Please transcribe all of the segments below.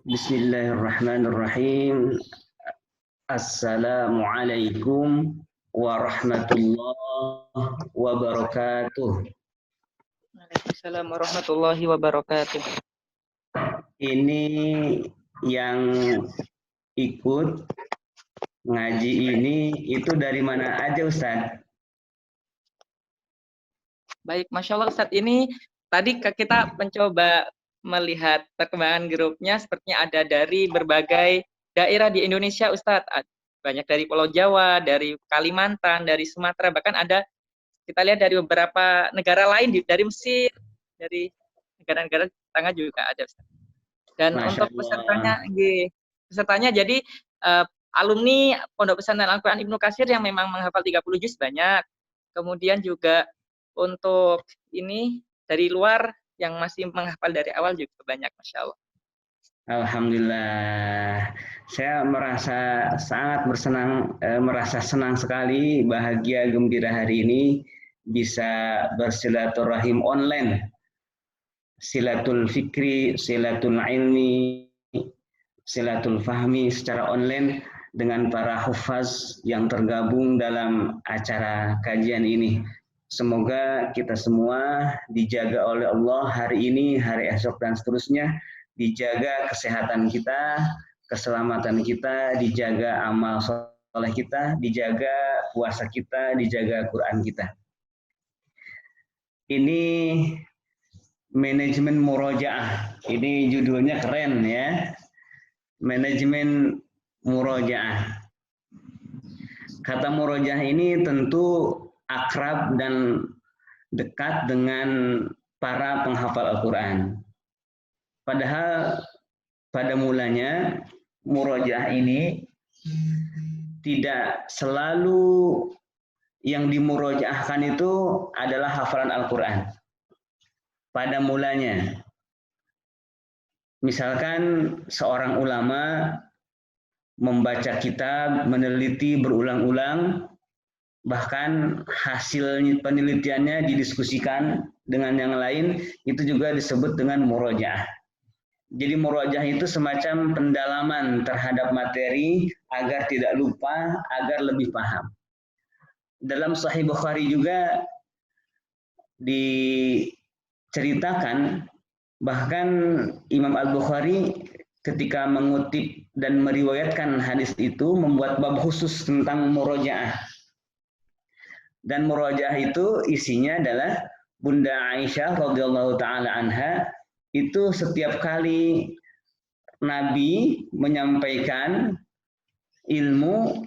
Bismillahirrahmanirrahim. Assalamualaikum warahmatullahi wabarakatuh. Waalaikumsalam warahmatullahi wabarakatuh. Ini yang ikut ngaji ini itu dari mana aja, Ustaz? Baik, Masya Allah Ustadz, ini tadi kita mencoba melihat perkembangan grupnya, sepertinya ada dari berbagai daerah di Indonesia Ustadz. Banyak dari Pulau Jawa, dari Kalimantan, dari Sumatera, bahkan ada kita lihat dari beberapa negara lain, dari Mesir, dari negara-negara tetangga juga ada Ustadz. Dan Masya untuk Allah. pesertanya jadi alumni Pondok Pesantren Al-Quran Ibnu Katsir yang memang menghafal 30 juz banyak. Kemudian juga untuk ini dari luar yang masih menghafal dari awal juga banyak, Masya Allah. Alhamdulillah. Saya merasa sangat merasa senang sekali, bahagia, gembira hari ini bisa bersilaturahim online. Silatul fikri, silatul ilmi, silatul fahmi secara online dengan para hufaz yang tergabung dalam acara kajian ini. Semoga kita semua dijaga oleh Allah hari ini, hari esok dan seterusnya, dijaga kesehatan kita, keselamatan kita, dijaga amal soleh kita, dijaga puasa kita, dijaga Quran kita. Ini manajemen murojaah. Ini judulnya keren ya. Manajemen murojaah. Kata murojaah ini tentu akrab dan dekat dengan para penghafal Al-Quran. Padahal pada mulanya murojaah ini tidak selalu yang dimurojaahkan itu adalah hafalan Al-Quran. Pada mulanya, misalkan seorang ulama membaca kitab, meneliti berulang-ulang, bahkan hasil penelitiannya didiskusikan dengan yang lain, itu juga disebut dengan murojaah. Jadi murojaah itu semacam pendalaman terhadap materi agar tidak lupa, agar lebih paham. Dalam Sahih Bukhari juga diceritakan, bahkan Imam Al-Bukhari ketika mengutip dan meriwayatkan hadis itu membuat bab khusus tentang murojaah. Dan murojaah itu isinya adalah Bunda Aisyah radhiyallahu taala anha itu setiap kali Nabi menyampaikan ilmu,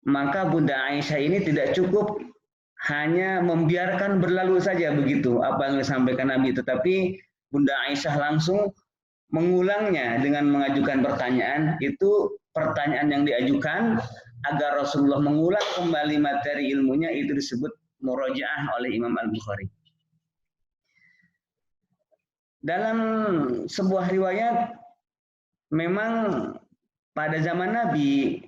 maka Bunda Aisyah ini tidak cukup hanya membiarkan berlalu saja begitu apa yang disampaikan Nabi, tetapi Bunda Aisyah langsung mengulangnya dengan mengajukan pertanyaan. Itu pertanyaan yang diajukan agar Rasulullah mengulang kembali materi ilmunya, itu disebut murojaah oleh Imam Al-Bukhari. Dalam sebuah riwayat, memang pada zaman Nabi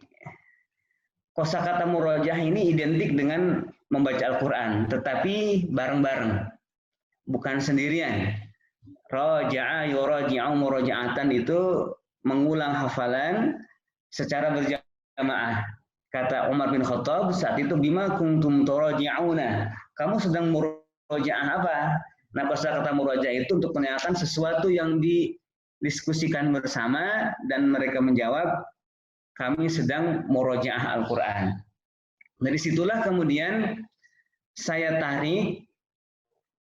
kosakata murojaah ini identik dengan membaca Al-Quran, tetapi bareng-bareng, bukan sendirian. Raja'a yuraji'u murajaatan itu mengulang hafalan secara berjamaah. Kata Umar bin Khattab saat itu, bima kuntum turaji'una, kamu sedang murojaah apa? Nah, kosakata murojaah itu untuk menanyakan sesuatu yang didiskusikan bersama dan mereka menjawab, kami sedang murojaah Al-Quran. Dari situlah kemudian saya tarik,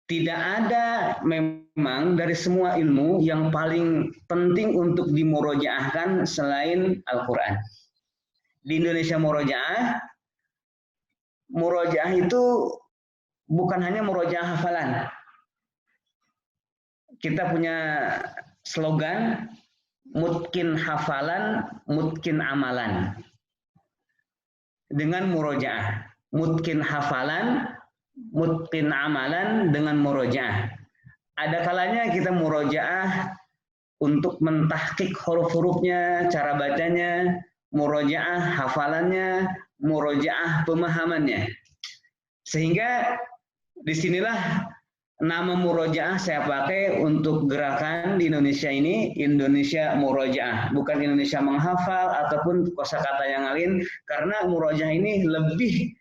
tidak ada memang dari semua ilmu yang paling penting untuk dimurojaahkan selain Al-Quran. Di Indonesia murojaah itu bukan hanya murojaah hafalan. Kita punya slogan, mutkin hafalan, mutkin amalan. Dengan murojaah, mutkin hafalan, mutkin amalan dengan murojaah. Ada kalanya kita murojaah untuk mentahqiq huruf-hurufnya, cara bacanya, murojaah hafalannya, murojaah pemahamannya. Sehingga disinilah nama murojaah saya pakai untuk gerakan di Indonesia ini Indonesia Murojaah, bukan Indonesia menghafal ataupun kosakata yang lain, karena murojaah ini lebih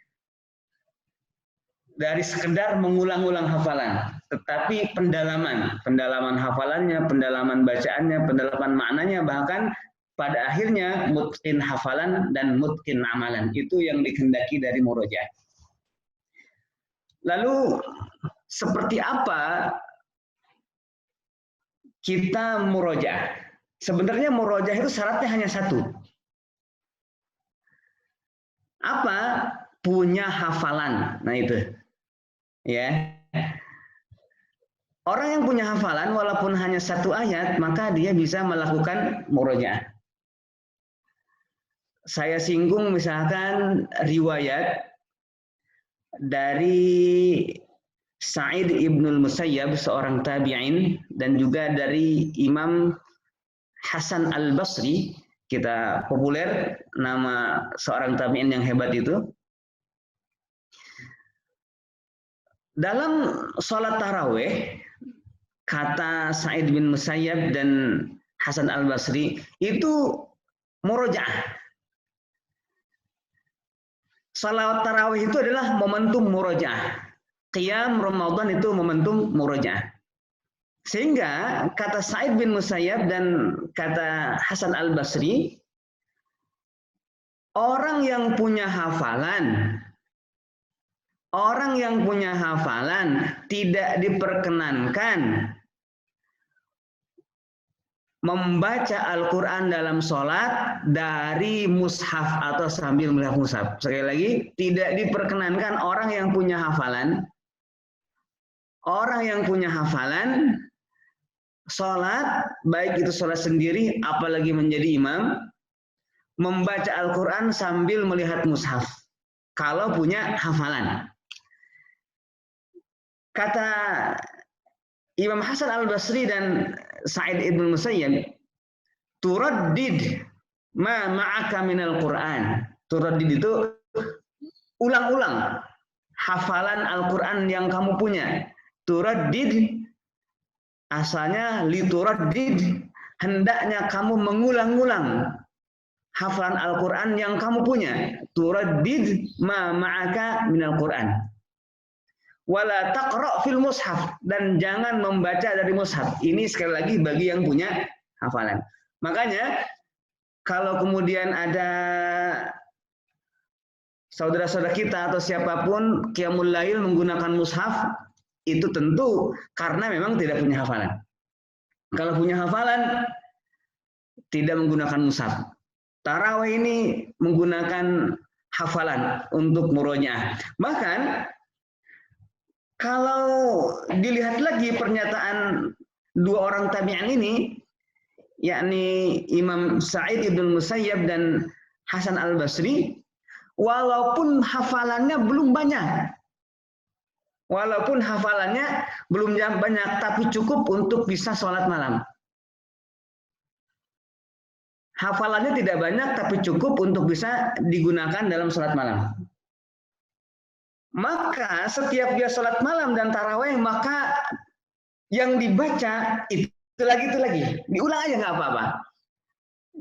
dari sekedar mengulang-ulang hafalan, tetapi pendalaman hafalannya, pendalaman bacaannya, pendalaman maknanya, bahkan pada akhirnya mutqin hafalan dan mutqin amalan. Itu yang dikehendaki dari murojaah. Lalu seperti apa kita murojaah? Sebenarnya murojaah itu syaratnya hanya satu. Apa? Punya hafalan. Nah itu. Ya. Orang yang punya hafalan walaupun hanya satu ayat, maka dia bisa melakukan murojaah. Saya singgung misalkan riwayat dari Sa'id ibnul Musayyab, seorang tabi'in, dan juga dari Imam Hasan al-Basri, kita populer nama seorang tabi'in yang hebat itu. Dalam sholat taraweh, kata Sa'id bin Musayyab dan Hasan al-Basri, itu murojaah. Salat tarawih itu adalah momentum murojaah. Qiyam Ramadan itu momentum murojaah. Sehingga kata Sa'id bin Musayyab dan kata Hasan al-Basri, orang yang punya hafalan tidak diperkenankan membaca Al-Quran dalam sholat dari mushaf atau sambil melihat mushaf. Sekali lagi, tidak diperkenankan orang yang punya hafalan sholat, baik itu sholat sendiri, apalagi menjadi imam, membaca Al-Quran sambil melihat mushaf, kalau punya hafalan. Kata Imam Hasan al-Basri dan Sa'id ibn Musayyab, turaddid ma ma'aka minal Qur'an. Turaddid itu ulang-ulang hafalan Al-Quran yang kamu punya. Turaddid asalnya lituraddid, hendaknya kamu mengulang-ulang hafalan Al-Quran yang kamu punya. Turaddid ma ma'aka minal Qur'an. Wala taqra' fil mushaf, dan jangan membaca dari mushaf. Ini sekali lagi bagi yang punya hafalan. Makanya kalau kemudian ada saudara-saudara kita atau siapapun qiyamul lail menggunakan mushaf, itu tentu karena memang tidak punya hafalan. Kalau punya hafalan tidak menggunakan mushaf. Tarawih ini menggunakan hafalan untuk murojaah. Bahkan kalau dilihat lagi pernyataan dua orang tabi'in ini, yakni Imam Sa'id ibn Musayyab dan Hasan al-Basri, walaupun hafalannya belum banyak, tapi cukup untuk bisa sholat malam. Hafalannya tidak banyak, tapi cukup untuk bisa digunakan dalam sholat malam. Maka setiap dia sholat malam dan taraweh, maka yang dibaca itu lagi, diulang aja nggak apa-apa.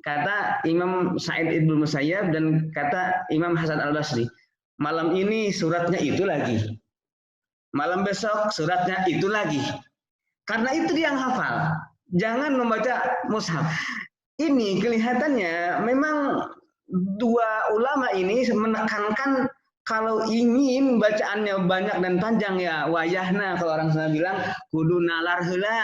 Kata Imam Sa'id ibn Musayyab dan kata Imam Hasan al-Basri, malam ini suratnya itu lagi, malam besok suratnya itu lagi. Karena itu dia yang hafal. Jangan membaca mushaf. Ini kelihatannya memang dua ulama ini menekankan kalau ingin bacaannya banyak dan panjang, ya wayahna, kalau orang sana bilang kudu nalar heula.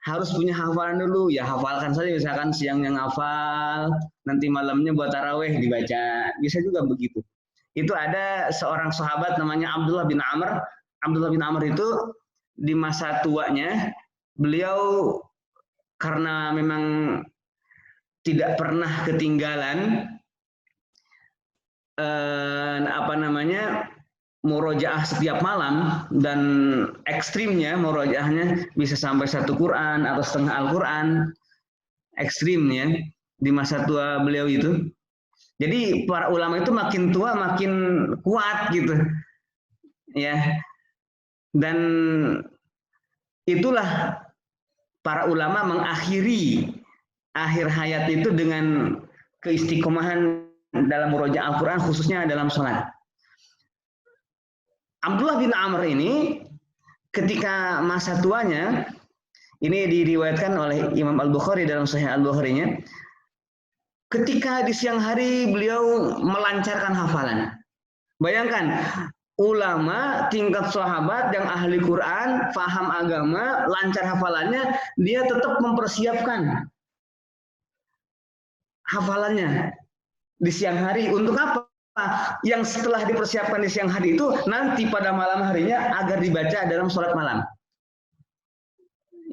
Harus punya hafalan dulu, ya hafalkan saja, misalkan siangnya ngafal, nanti malamnya buat taraweh dibaca. Bisa juga begitu. Itu ada seorang sahabat namanya Abdullah bin Amr. Abdullah bin Amr itu di masa tuanya, beliau karena memang tidak pernah ketinggalan murojaah setiap malam, dan ekstrimnya murojaahnya bisa sampai satu Quran atau setengah Al-Quran, ekstrimnya di masa tua beliau itu. Jadi para ulama itu makin tua makin kuat gitu, ya. Dan itulah para ulama mengakhiri akhir hayat itu dengan keistiqomahan dalam murojaah Al-Quran, khususnya dalam sholat. Abdullah bin Amr ini ketika masa tuanya, ini diriwayatkan oleh Imam Al-Bukhari dalam Sahih Al-Bukharinya, ketika di siang hari beliau melancarkan hafalan. Bayangkan, ulama tingkat sahabat yang ahli Quran, faham agama, lancar hafalannya, dia tetap mempersiapkan hafalannya di siang hari. Untuk apa? Yang setelah dipersiapkan di siang hari itu nanti pada malam harinya agar dibaca dalam sholat malam.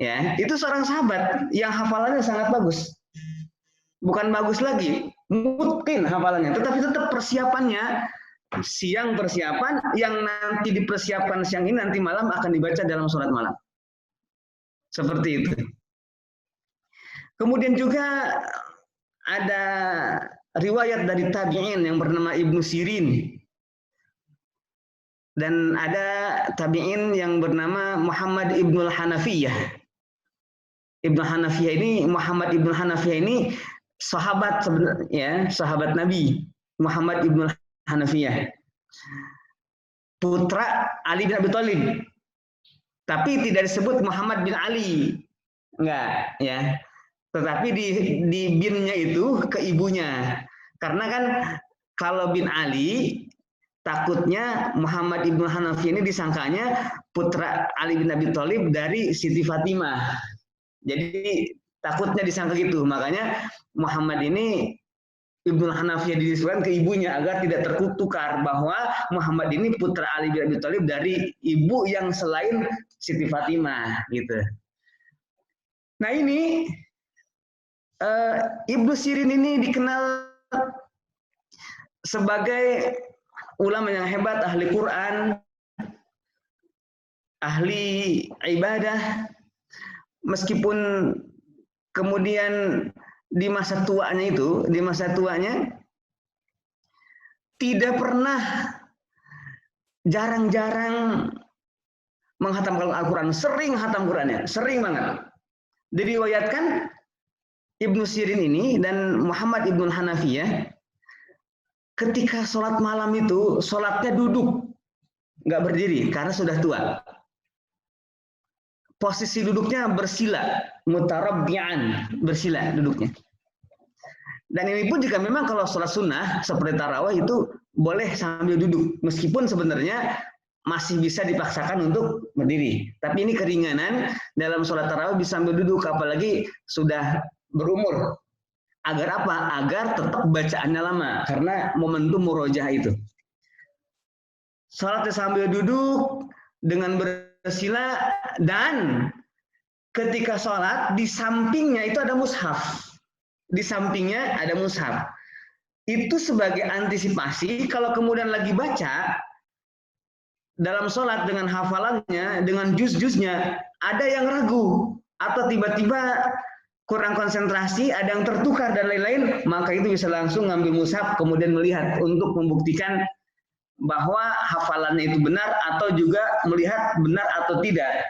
Ya, itu seorang sahabat yang hafalannya sangat bagus. Bukan bagus lagi, mungkin hafalannya, tetapi tetap persiapannya siang persiapan, yang nanti dipersiapkan siang ini nanti malam akan dibaca dalam sholat malam. Seperti itu. Kemudian juga ada riwayat dari tabi'in yang bernama Ibnu Sirin. Dan ada tabi'in yang bernama Muhammad Ibnul Hanafiyah. Ibnu Hanafiyah ini, Muhammad Ibnu Hanafiyah ini sahabat sebenarnya, ya, sahabat Nabi Muhammad Ibnu Hanafiyah, putra Ali bin Abi Thalib, tapi tidak disebut Muhammad bin Ali, enggak, ya. Tetapi di binnya itu ke ibunya, karena kan kalau bin Ali takutnya Muhammad Ibnu Hanafiyah ini disangkanya putra Ali bin Abi Thalib dari Siti Fatimah, jadi takutnya disangka gitu, makanya Muhammad ini Ibnu Hanafiyah disebutkan ke ibunya agar tidak tertukar bahwa Muhammad ini putra Ali bin Abi Thalib dari ibu yang selain Siti Fatimah, gitu. Nah ini Ibnu Sirin ini dikenal sebagai ulama yang hebat, ahli Quran, ahli ibadah, meskipun kemudian di masa tuanya tidak pernah, jarang-jarang menghatamkan Al-Quran, sering hatam Qurannya, sering banget. Diriwayatkan Ibnu Sirin ini dan Muhammad Ibnu Hanafiyah ketika sholat malam itu sholatnya duduk, nggak berdiri karena sudah tua. Posisi duduknya bersila, mutarabbi'an, bersila duduknya. Dan ini pun jika memang kalau sholat sunnah seperti tarawih itu boleh sambil duduk, meskipun sebenarnya masih bisa dipaksakan untuk berdiri. Tapi ini keringanan dalam sholat tarawih bisa sambil duduk, apalagi sudah berumur. Agar apa? Agar tetap bacaannya lama, karena momentum murojaah itu. Sholatnya sambil duduk dengan bersila, dan ketika sholat di sampingnya itu ada mushaf. Di sampingnya ada mushaf. Itu sebagai antisipasi kalau kemudian lagi baca dalam sholat dengan hafalannya, dengan juz-juznya, ada yang ragu atau tiba-tiba kurang konsentrasi, ada yang tertukar dan lain-lain, maka itu bisa langsung ngambil mushaf kemudian melihat untuk membuktikan bahwa hafalannya itu benar, atau juga melihat benar atau tidak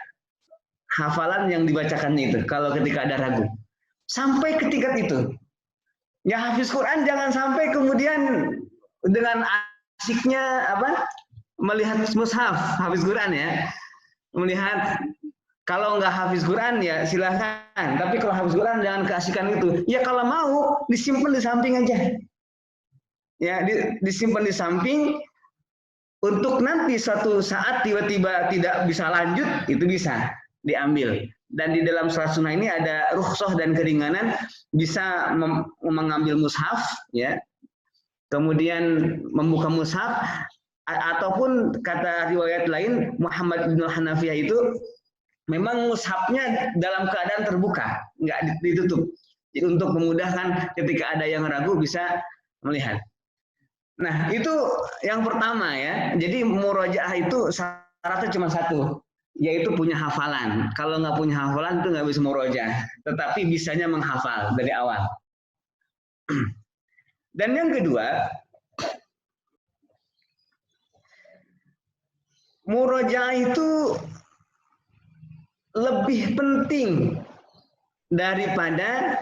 hafalan yang dibacakannya itu kalau ketika ada ragu. Sampai ketika itu ya, hafiz Quran jangan sampai kemudian dengan asiknya melihat mushaf hafiz Quran, ya, melihat. Kalau nggak hafiz Quran ya silahkan, tapi kalau hafiz Quran jangan keasikan itu. Ya kalau mau disimpan di samping aja, ya, disimpan di samping untuk nanti suatu saat tiba-tiba tidak bisa lanjut, itu bisa diambil. Dan di dalam sholat sunnah ini ada rukhsah dan keringanan, bisa mengambil mushaf, ya, kemudian membuka mushaf, ataupun kata riwayat lain Muhammad bin Hanafiyah itu memang mushafnya dalam keadaan terbuka, nggak ditutup, jadi untuk memudahkan ketika ada yang ragu bisa melihat. Nah itu yang pertama, ya. Jadi murojaah itu syaratnya cuma satu, yaitu punya hafalan. Kalau nggak punya hafalan itu nggak bisa murojaah, tetapi bisanya menghafal dari awal. Dan yang kedua, Murojaah itu lebih penting daripada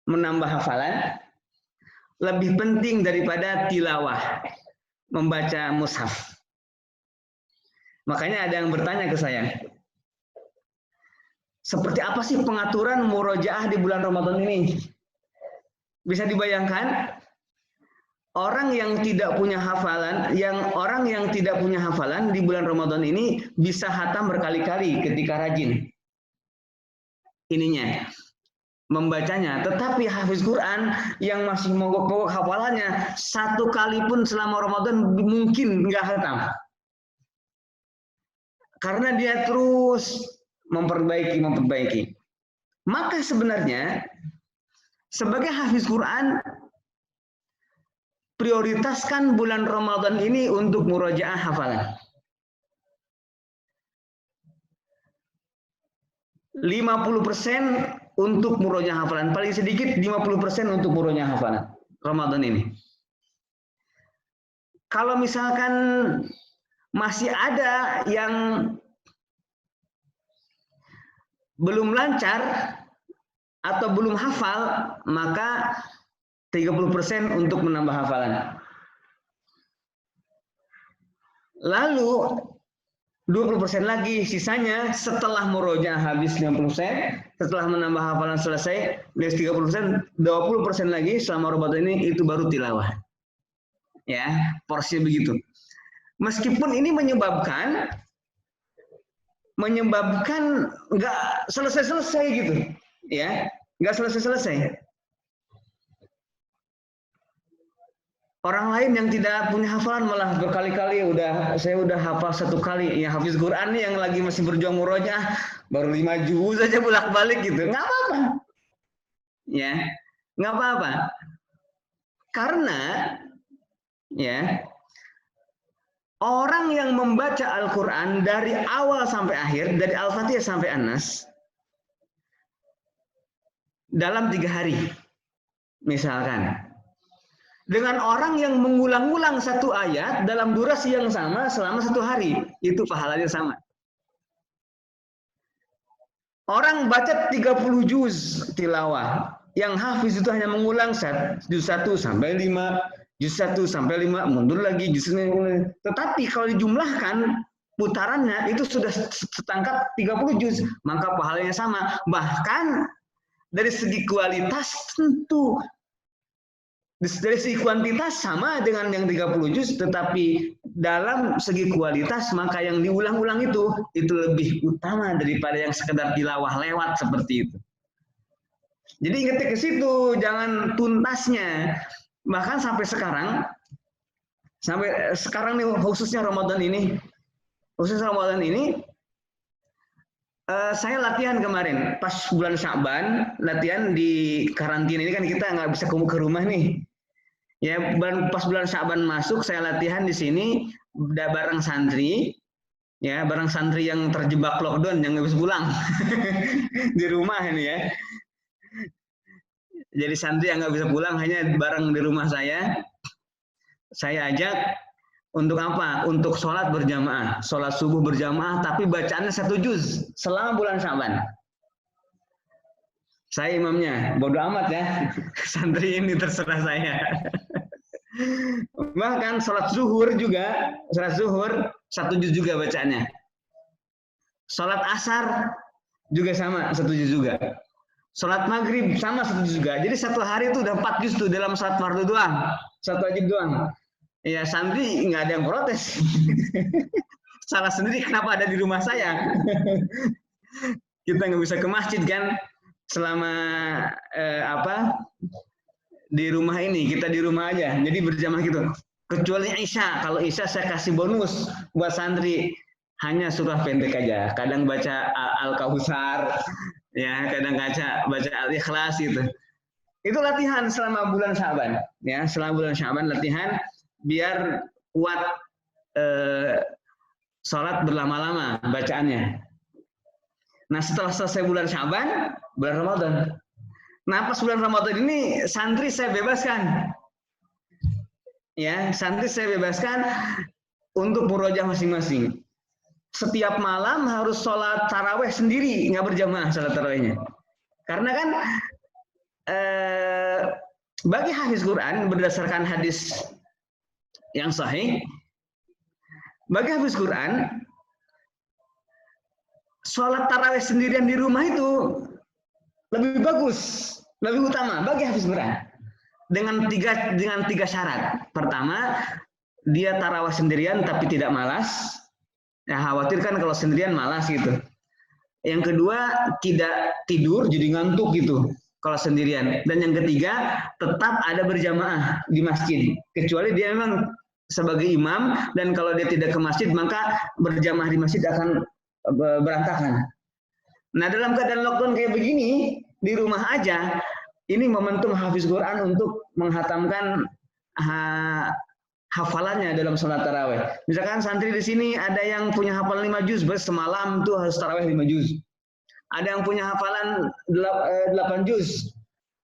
menambah hafalan, lebih penting daripada tilawah, membaca mushaf. Makanya ada yang bertanya ke saya, seperti apa sih pengaturan murojaah di bulan Ramadan ini? Bisa dibayangkan, orang yang tidak punya hafalan, orang yang tidak punya hafalan di bulan Ramadan ini bisa khatam berkali-kali ketika rajin. Ininya, membacanya, tetapi hafiz Quran yang masih mogok-mogok hafalannya, satu kali pun selama Ramadan mungkin nggak khatam. Karena dia terus memperbaiki. Maka sebenarnya sebagai hafiz Quran, prioritaskan bulan Ramadan ini untuk murojaah hafalan. 50% untuk murojaah hafalan, paling sedikit 50% untuk murojaah hafalan Ramadan ini. Kalau misalkan masih ada yang belum lancar atau belum hafal, maka 30% untuk menambah hafalan. Lalu 20% lagi sisanya setelah murojaah habis 50%, setelah menambah hafalan selesai, 30%, 20% lagi selama Ramadan ini itu baru tilawah. Ya, porsinya begitu. Meskipun ini menyebabkan nggak selesai-selesai gitu, ya, nggak selesai-selesai. Orang lain yang tidak punya hafalan malah berkali-kali saya udah hafal satu kali. Ya hafiz Quran nih yang lagi masih berjuang murojaah baru 5 juz saja bolak-balik gitu. Nggak apa-apa. Ya, nggak apa-apa. Karena ya, orang yang membaca Al-Quran dari awal sampai akhir, dari Al-Fatihah sampai An-Nas, dalam 3 hari, misalkan. Dengan orang yang mengulang-ulang satu ayat dalam durasi yang sama selama 1 hari, itu pahalanya sama. Orang baca 30 juz tilawah, yang hafiz itu hanya mengulang juz 1 sampai 5, juz 1 sampai 5, mundur lagi juz 5. Tetapi kalau dijumlahkan putarannya itu sudah setangkap 30 juz, maka pahalanya sama. Bahkan dari segi kualitas tentu, dari segi kuantitas sama dengan yang 30 juz, tetapi dalam segi kualitas maka yang diulang-ulang itu lebih utama daripada yang sekedar tilawah lewat seperti itu. Jadi ingatnya ke situ, jangan tuntasnya. Bahkan sampai sekarang nih khususnya Ramadan ini, saya latihan kemarin pas bulan Sya'ban, latihan di karantina ini kan kita nggak bisa ke rumah nih. Ya, pas bulan Sya'ban masuk saya latihan di sini bareng santri, ya bareng santri yang terjebak lockdown yang nggak bisa pulang di rumah ini ya. Jadi santri yang nggak bisa pulang hanya bareng di rumah saya ajak untuk apa? Untuk sholat berjamaah, sholat subuh berjamaah, tapi bacaannya 1 juz selama bulan Sya'ban. Saya imamnya, bodoh amat ya, santri ini terserah saya. Bahkan sholat zuhur 1 juz juga bacaannya. Sholat asar juga sama 1 juz juga. Sholat maghrib sama 1 juz juga. Jadi 1 hari itu udah 4 juz tuh dalam sholat fardu doang, 1 wajib doang. Ya santri nggak ada yang protes. Salah sendiri kenapa ada di rumah saya. Kita nggak bisa ke masjid kan selama di rumah ini, kita di rumah aja. Jadi berjamaah gitu. Kecuali Isya. Kalau Isya saya kasih bonus buat santri. Hanya surah pendek aja. Kadang baca Al-Kautsar, ya, kadang baca Al-Ikhlas gitu. Itu latihan selama bulan Sya'ban, ya, selama bulan Sya'ban latihan biar kuat sholat berlama-lama bacaannya. Nah setelah selesai bulan Sya'ban, bulan Ramadan. Nah pas bulan Ramadan ini santri saya bebaskan, ya santri saya bebaskan untuk murojaah masing-masing. setiap malam harus sholat taraweh sendiri, nggak berjamaah sholat tarawehnya. Karena kan bagi hafiz Quran berdasarkan hadis yang sahih, bagi hafiz Quran sholat taraweh sendirian di rumah itu lebih bagus, lebih utama bagi hafiz Quran dengan tiga syarat. Pertama, dia tarawih sendirian tapi tidak malas. Ya, khawatir kan kalau sendirian malas gitu. Yang kedua, tidak tidur jadi ngantuk gitu kalau sendirian. Dan yang ketiga, tetap ada berjamaah di masjid. Kecuali dia memang sebagai imam, dan kalau dia tidak ke masjid maka berjamaah di masjid akan berantakan. Nah, dalam keadaan lockdown kayak begini, di rumah aja, ini momentum hafiz Quran untuk menghatamkan hafalannya dalam sholat taraweh. Misalkan santri di sini ada yang punya hafalan 5 juz, semalam tuh harus taraweh 5 juz. Ada yang punya hafalan 8 juz,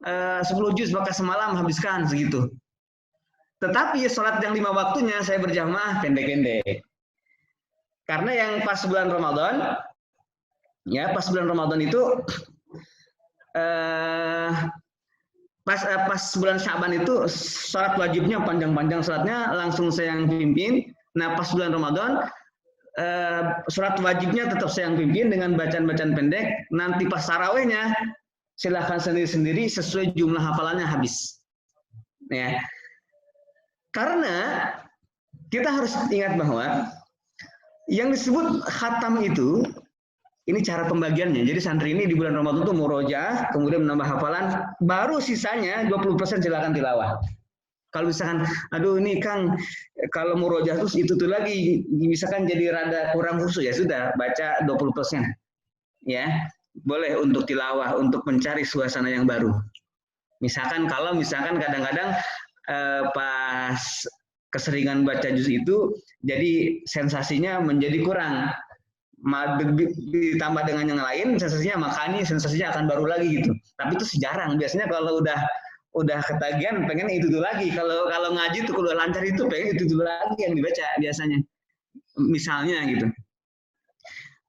10 juz, maka semalam habiskan segitu. Tetapi sholat yang 5 waktunya saya berjamaah pendek-pendek. Karena yang pas bulan Ramadan, ya pas bulan Ramadan itu pas bulan Syaban itu sholat wajibnya panjang-panjang sholatnya, langsung saya yang pimpin. Nah pas bulan Ramadan sholat wajibnya tetap saya yang pimpin dengan bacaan-bacaan pendek. Nanti pas tarawehnya silahkan sendiri-sendiri sesuai jumlah hafalannya habis. Ya, karena kita harus ingat bahwa yang disebut khatam itu, ini cara pembagiannya. Jadi santri ini di bulan Ramadan itu murojaah, kemudian menambah hafalan, baru sisanya 20% silakan tilawah. Kalau misalkan, aduh ini Kang, kalau murojaah terus itu tuh lagi, misalkan jadi rada kurang khusyuk, ya sudah, baca 20%. Ya, boleh untuk tilawah, untuk mencari suasana yang baru. Misalkan kadang-kadang pas keseringan baca juz itu, jadi sensasinya menjadi kurang. Ditambah dengan yang lain, sensasinya akan baru lagi gitu. Tapi itu jarang. Biasanya kalau udah ketagihan pengen itu dulu lagi. Kalau ngaji tuh kalau lancar itu pengen itu dulu lagi yang dibaca biasanya. Misalnya gitu.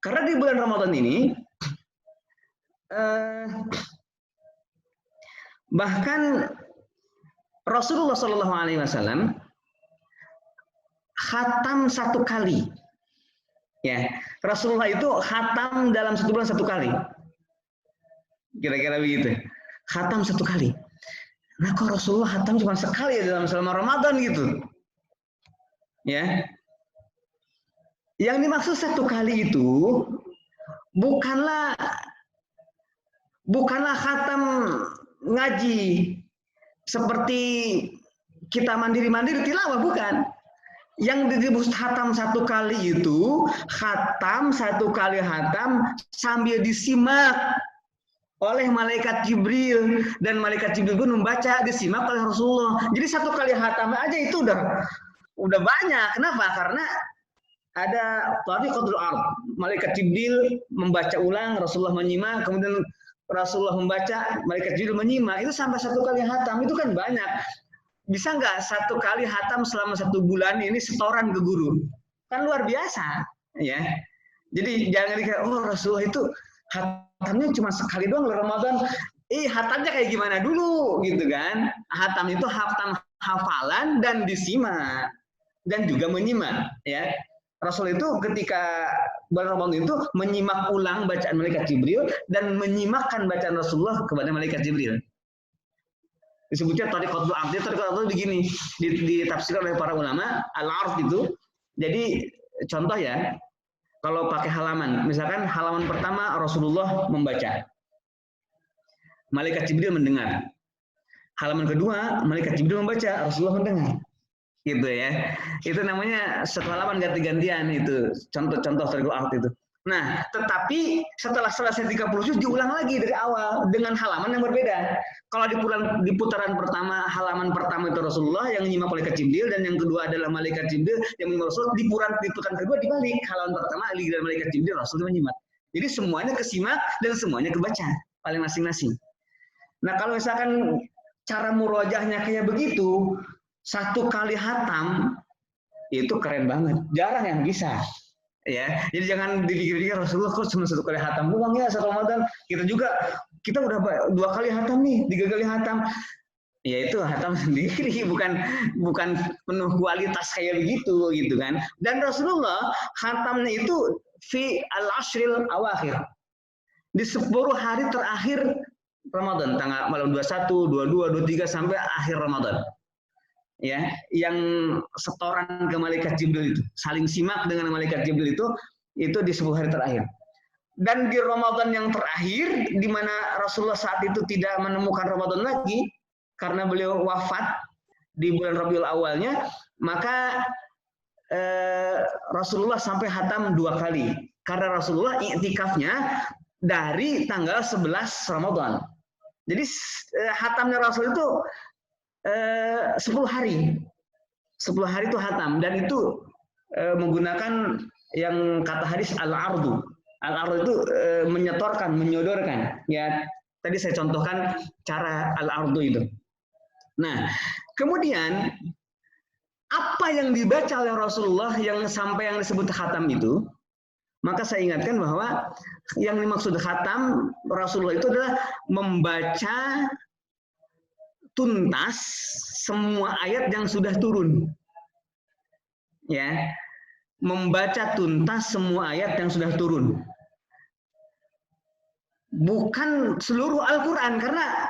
Karena di bulan Ramadan ini bahkan Rasulullah SAW khatam 1 kali. Ya, Rasulullah itu khatam dalam 1 bulan 1 kali. Kira-kira begitu. Khatam 1 kali. Nah, kok Rasulullah khatam cuma sekali ya dalam selama Ramadan gitu. Ya. Yang dimaksud 1 kali itu bukanlah khatam ngaji seperti kita mandiri-mandiri tilawah, bukan. Yang disebut khatam 1 kali itu khatam 1 kali khatam sambil disimak oleh malaikat Jibril, dan malaikat Jibril pun membaca, disimak oleh Rasulullah. Jadi 1 kali khatam aja itu udah banyak. Kenapa? Karena ada tariqatul ard. Malaikat Jibril membaca ulang, Rasulullah menyimak, kemudian Rasulullah membaca, malaikat Jibril menyimak. Itu sampai 1 kali khatam, itu kan banyak. Bisa nggak 1 kali khatam selama 1 bulan ini setoran ke guru? Kan luar biasa, ya. Jadi jangan dikira, oh Rasulullah itu khatamnya cuma sekali doang di Ramadan. Khatamnya kayak gimana dulu, gitu kan? Khatam itu khatam hafalan dan disimak dan juga menyimak, ya. Rasul itu ketika bulan Ramadan itu menyimak ulang bacaan malaikat Jibril dan menyimakkan bacaan Rasulullah kepada malaikat Jibril. Disebutnya tariqatul ard. Tariqatul ard begini, ditafsirkan oleh para ulama, al-ard itu. Jadi contoh ya, kalau pakai halaman, misalkan halaman pertama Rasulullah membaca, malaikat Jibril mendengar. Halaman kedua malaikat Jibril membaca, Rasulullah mendengar. Gitu ya. Itu namanya satu halaman ganti-gantian, itu contoh tariqatul ard itu. Nah, tetapi setelah selesai 30 juz diulang lagi dari awal dengan halaman yang berbeda. Kalau di putaran pertama, halaman pertama itu Rasulullah yang menyimak malaikat Jibril, dan yang kedua adalah malaikat Jibril yang menyimak Rasul. Di putaran kedua dibalik, halaman pertama dari malaikat Jibril, Rasul menyimak. Jadi semuanya kesimak dan semuanya kebaca oleh masing-masing. Nah, kalau misalkan cara murojaahnya kayak begitu, 1 kali khatam itu keren banget. Jarang yang bisa. Ya, jadi jangan dipikir-pikir Rasulullah kok cuma 1 kali hatam doang ya 1 Ramadan. Kita udah 2 kali hatam nih, 3 kali hatam. Ya itu hatam sendiri, bukan penuh kualitas kayak begitu gitu kan. Dan Rasulullah hatamnya itu fi al-ashril awakhir. Di 10 hari terakhir Ramadan, tanggal malam 21, 22, 23 sampai akhir Ramadan. Ya, yang setoran ke malaikat Jibril itu, saling simak dengan malaikat Jibril itu di 10 hari terakhir. Dan di Ramadan yang terakhir, di mana Rasulullah saat itu tidak menemukan Ramadan lagi, karena beliau wafat di bulan Rabiul Awalnya, maka Rasulullah sampai hatam 2 kali. Karena Rasulullah iktikafnya dari tanggal 11 Ramadan. Jadi hatamnya Rasul itu 10 hari. 10 hari itu hatam, dan itu menggunakan yang kata hadis al-ardu. Al-ardu itu menyetorkan, menyodorkan. Ya, tadi saya contohkan cara al-ardu itu. Nah, kemudian apa yang dibaca oleh Rasulullah yang sampai yang disebut khatam itu, maka saya ingatkan bahwa yang dimaksud khatam Rasulullah itu adalah membaca tuntas semua ayat yang sudah turun. Ya, membaca tuntas semua ayat yang sudah turun. Bukan seluruh Al-Quran, karena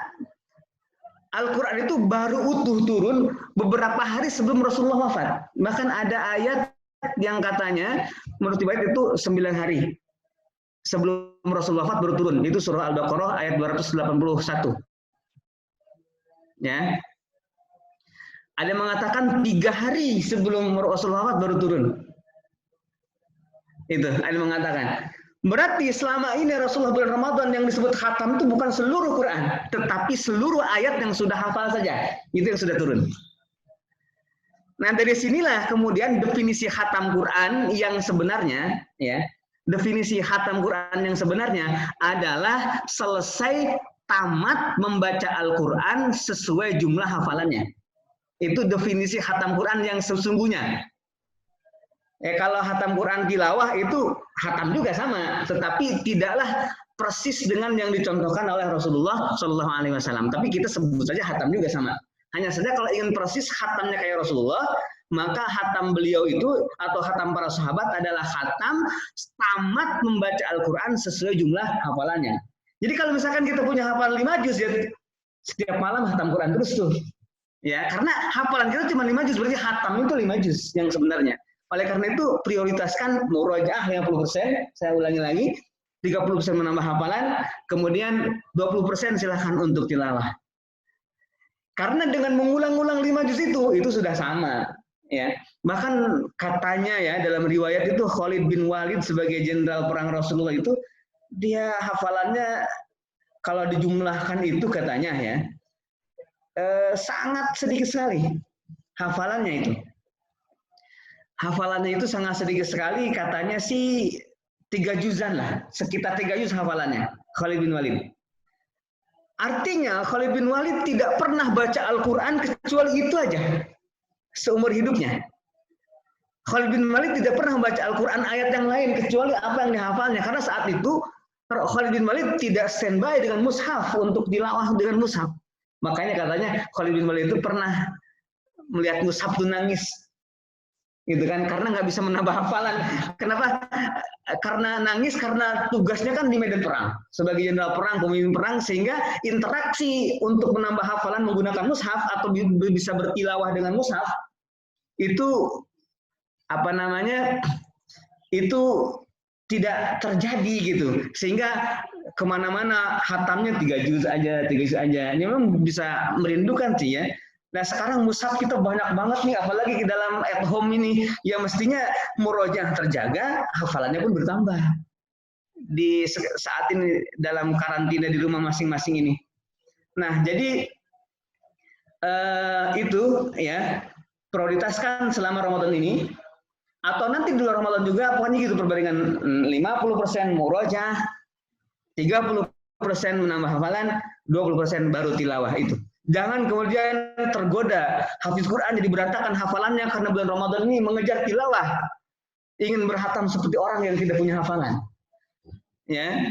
Al-Quran itu baru utuh turun beberapa hari sebelum Rasulullah wafat. Bahkan ada ayat yang katanya menurut riwayat itu 9 hari sebelum Rasulullah wafat baru turun. Itu surah Al-Baqarah ayat 281. Ya, ada yang mengatakan 3 hari sebelum Rasulullah wafat baru turun. Itu ada yang mengatakan. Berarti selama ini Rasulullah bulan Ramadan yang disebut khatam itu bukan seluruh Quran, tetapi seluruh ayat yang sudah hafal saja. Itu yang sudah turun. Nah, dari sinilah kemudian definisi khatam Quran yang sebenarnya, ya. Definisi khatam Quran yang sebenarnya adalah selesai tamat membaca Al-Quran sesuai jumlah hafalannya. Itu definisi khatam Quran yang sesungguhnya. Kalau khatam Quran tilawah itu khatam juga sama, tetapi tidaklah persis dengan yang dicontohkan oleh Rasulullah Shallallahu Alaihi Wasallam. Tapi kita sebut saja khatam juga sama. Hanya saja kalau ingin persis khatamnya kayak Rasulullah, maka khatam beliau itu atau khatam para sahabat adalah khatam tamat membaca Al-Quran sesuai jumlah hafalannya. Jadi kalau misalkan kita punya hafalan 5 juz, ya setiap malam khatam Quran terus tuh. Ya, karena hafalan kita cuma 5 juz, berarti khatam itu 5 juz yang sebenarnya. Oleh karena itu prioritaskan murojaah 50%, saya ulangi lagi, 30% menambah hafalan, kemudian 20% silahkan untuk tilawah. Karena dengan mengulang-ulang 5 juz itu sudah sama. Ya, bahkan katanya ya dalam riwayat itu Khalid bin Walid sebagai jenderal perang Rasulullah itu dia hafalannya kalau dijumlahkan itu katanya ya sangat sedikit sekali hafalannya itu. Hafalannya itu sangat sedikit sekali, katanya sih 3 juzan lah, sekitar 3 juz hafalannya Khalid bin Walid. Artinya Khalid bin Walid tidak pernah baca Al-Quran kecuali itu aja seumur hidupnya. Khalid bin Walid tidak pernah membaca Al-Quran ayat yang lain kecuali apa yang dihafalnya, karena saat itu Khalid bin Walid tidak standby dengan mushaf untuk tilawah dengan mushaf. Makanya katanya Khalid bin Walid itu pernah melihat mushaf itu nangis. Gitu kan, karena nggak bisa menambah hafalan. Kenapa? Karena nangis, karena tugasnya kan di medan perang sebagai jenderal perang, pemimpin perang, sehingga interaksi untuk menambah hafalan menggunakan mushaf atau bisa bertilawah dengan mushaf itu itu tidak terjadi gitu, sehingga kemana-mana hatamnya 3 juz aja. Ini memang bisa merindukan sih ya. Nah sekarang mushaf kita banyak banget nih, apalagi di dalam at home ini, yang mestinya murojaah terjaga, hafalannya pun bertambah. Di saat ini dalam karantina di rumah masing-masing ini. Nah jadi itu ya, prioritaskan selama Ramadan ini, atau nanti di luar Ramadan juga, pokoknya gitu perbandingan 50% murojaah, 30% menambah hafalan, 20% baru tilawah itu. Jangan kemudian tergoda hafiz Quran jadi berantakan hafalannya karena bulan Ramadan ini mengejar tilawah. ingin berhatam seperti orang yang tidak punya hafalan. Ya.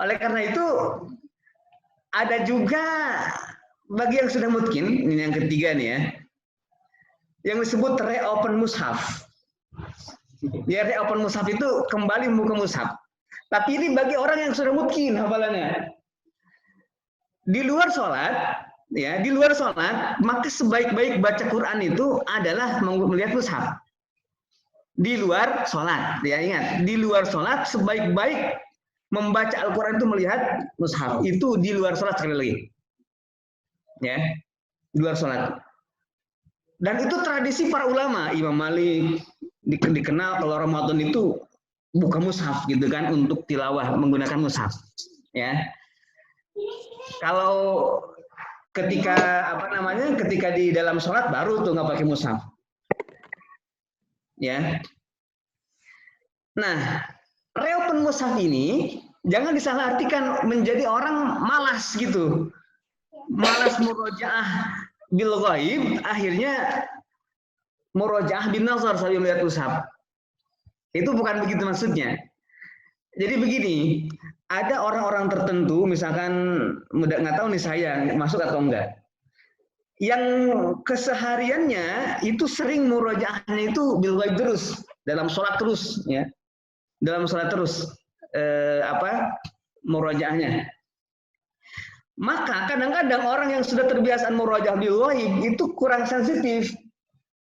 Oleh karena itu ada juga bagi yang sudah mungkin, ini yang ketiga nih ya, yang disebut reopen mushaf. Ya, reopen mushaf itu kembali membuka mushaf. Tapi ini bagi orang yang sudah mungkin hafalannya. Di luar sholat, ya, di luar sholat, maka sebaik-baik baca Quran itu adalah melihat mushaf. Di luar sholat, ya ingat, di luar sholat sebaik-baik membaca Al-Quran itu melihat mushaf. Itu di luar sholat sekali lagi. Ya, di luar sholat. Dan itu tradisi para ulama. Imam Malik dikenal kalau Ramadan itu buka mushaf gitu kan untuk tilawah menggunakan mushaf. Ya. Kalau ketika ketika di dalam sholat baru tuh nggak pakai mushaf. Ya. Nah, reopen mushaf ini jangan disalahartikan menjadi orang malas gitu. Malas murojaah bil ghaib, akhirnya murojaah bin nazar sambil melihat mushaf. Itu bukan begitu maksudnya. Jadi begini, ada orang-orang tertentu, misalkan nggak tahu nih saya masuk atau enggak, yang kesehariannya itu sering murojaahnya itu bil ghaib terus, dalam sholat terus, ya, dalam sholat terus. Murojaahnya. Maka kadang-kadang orang yang sudah terbiasa murojaah bil ghaib itu kurang sensitif.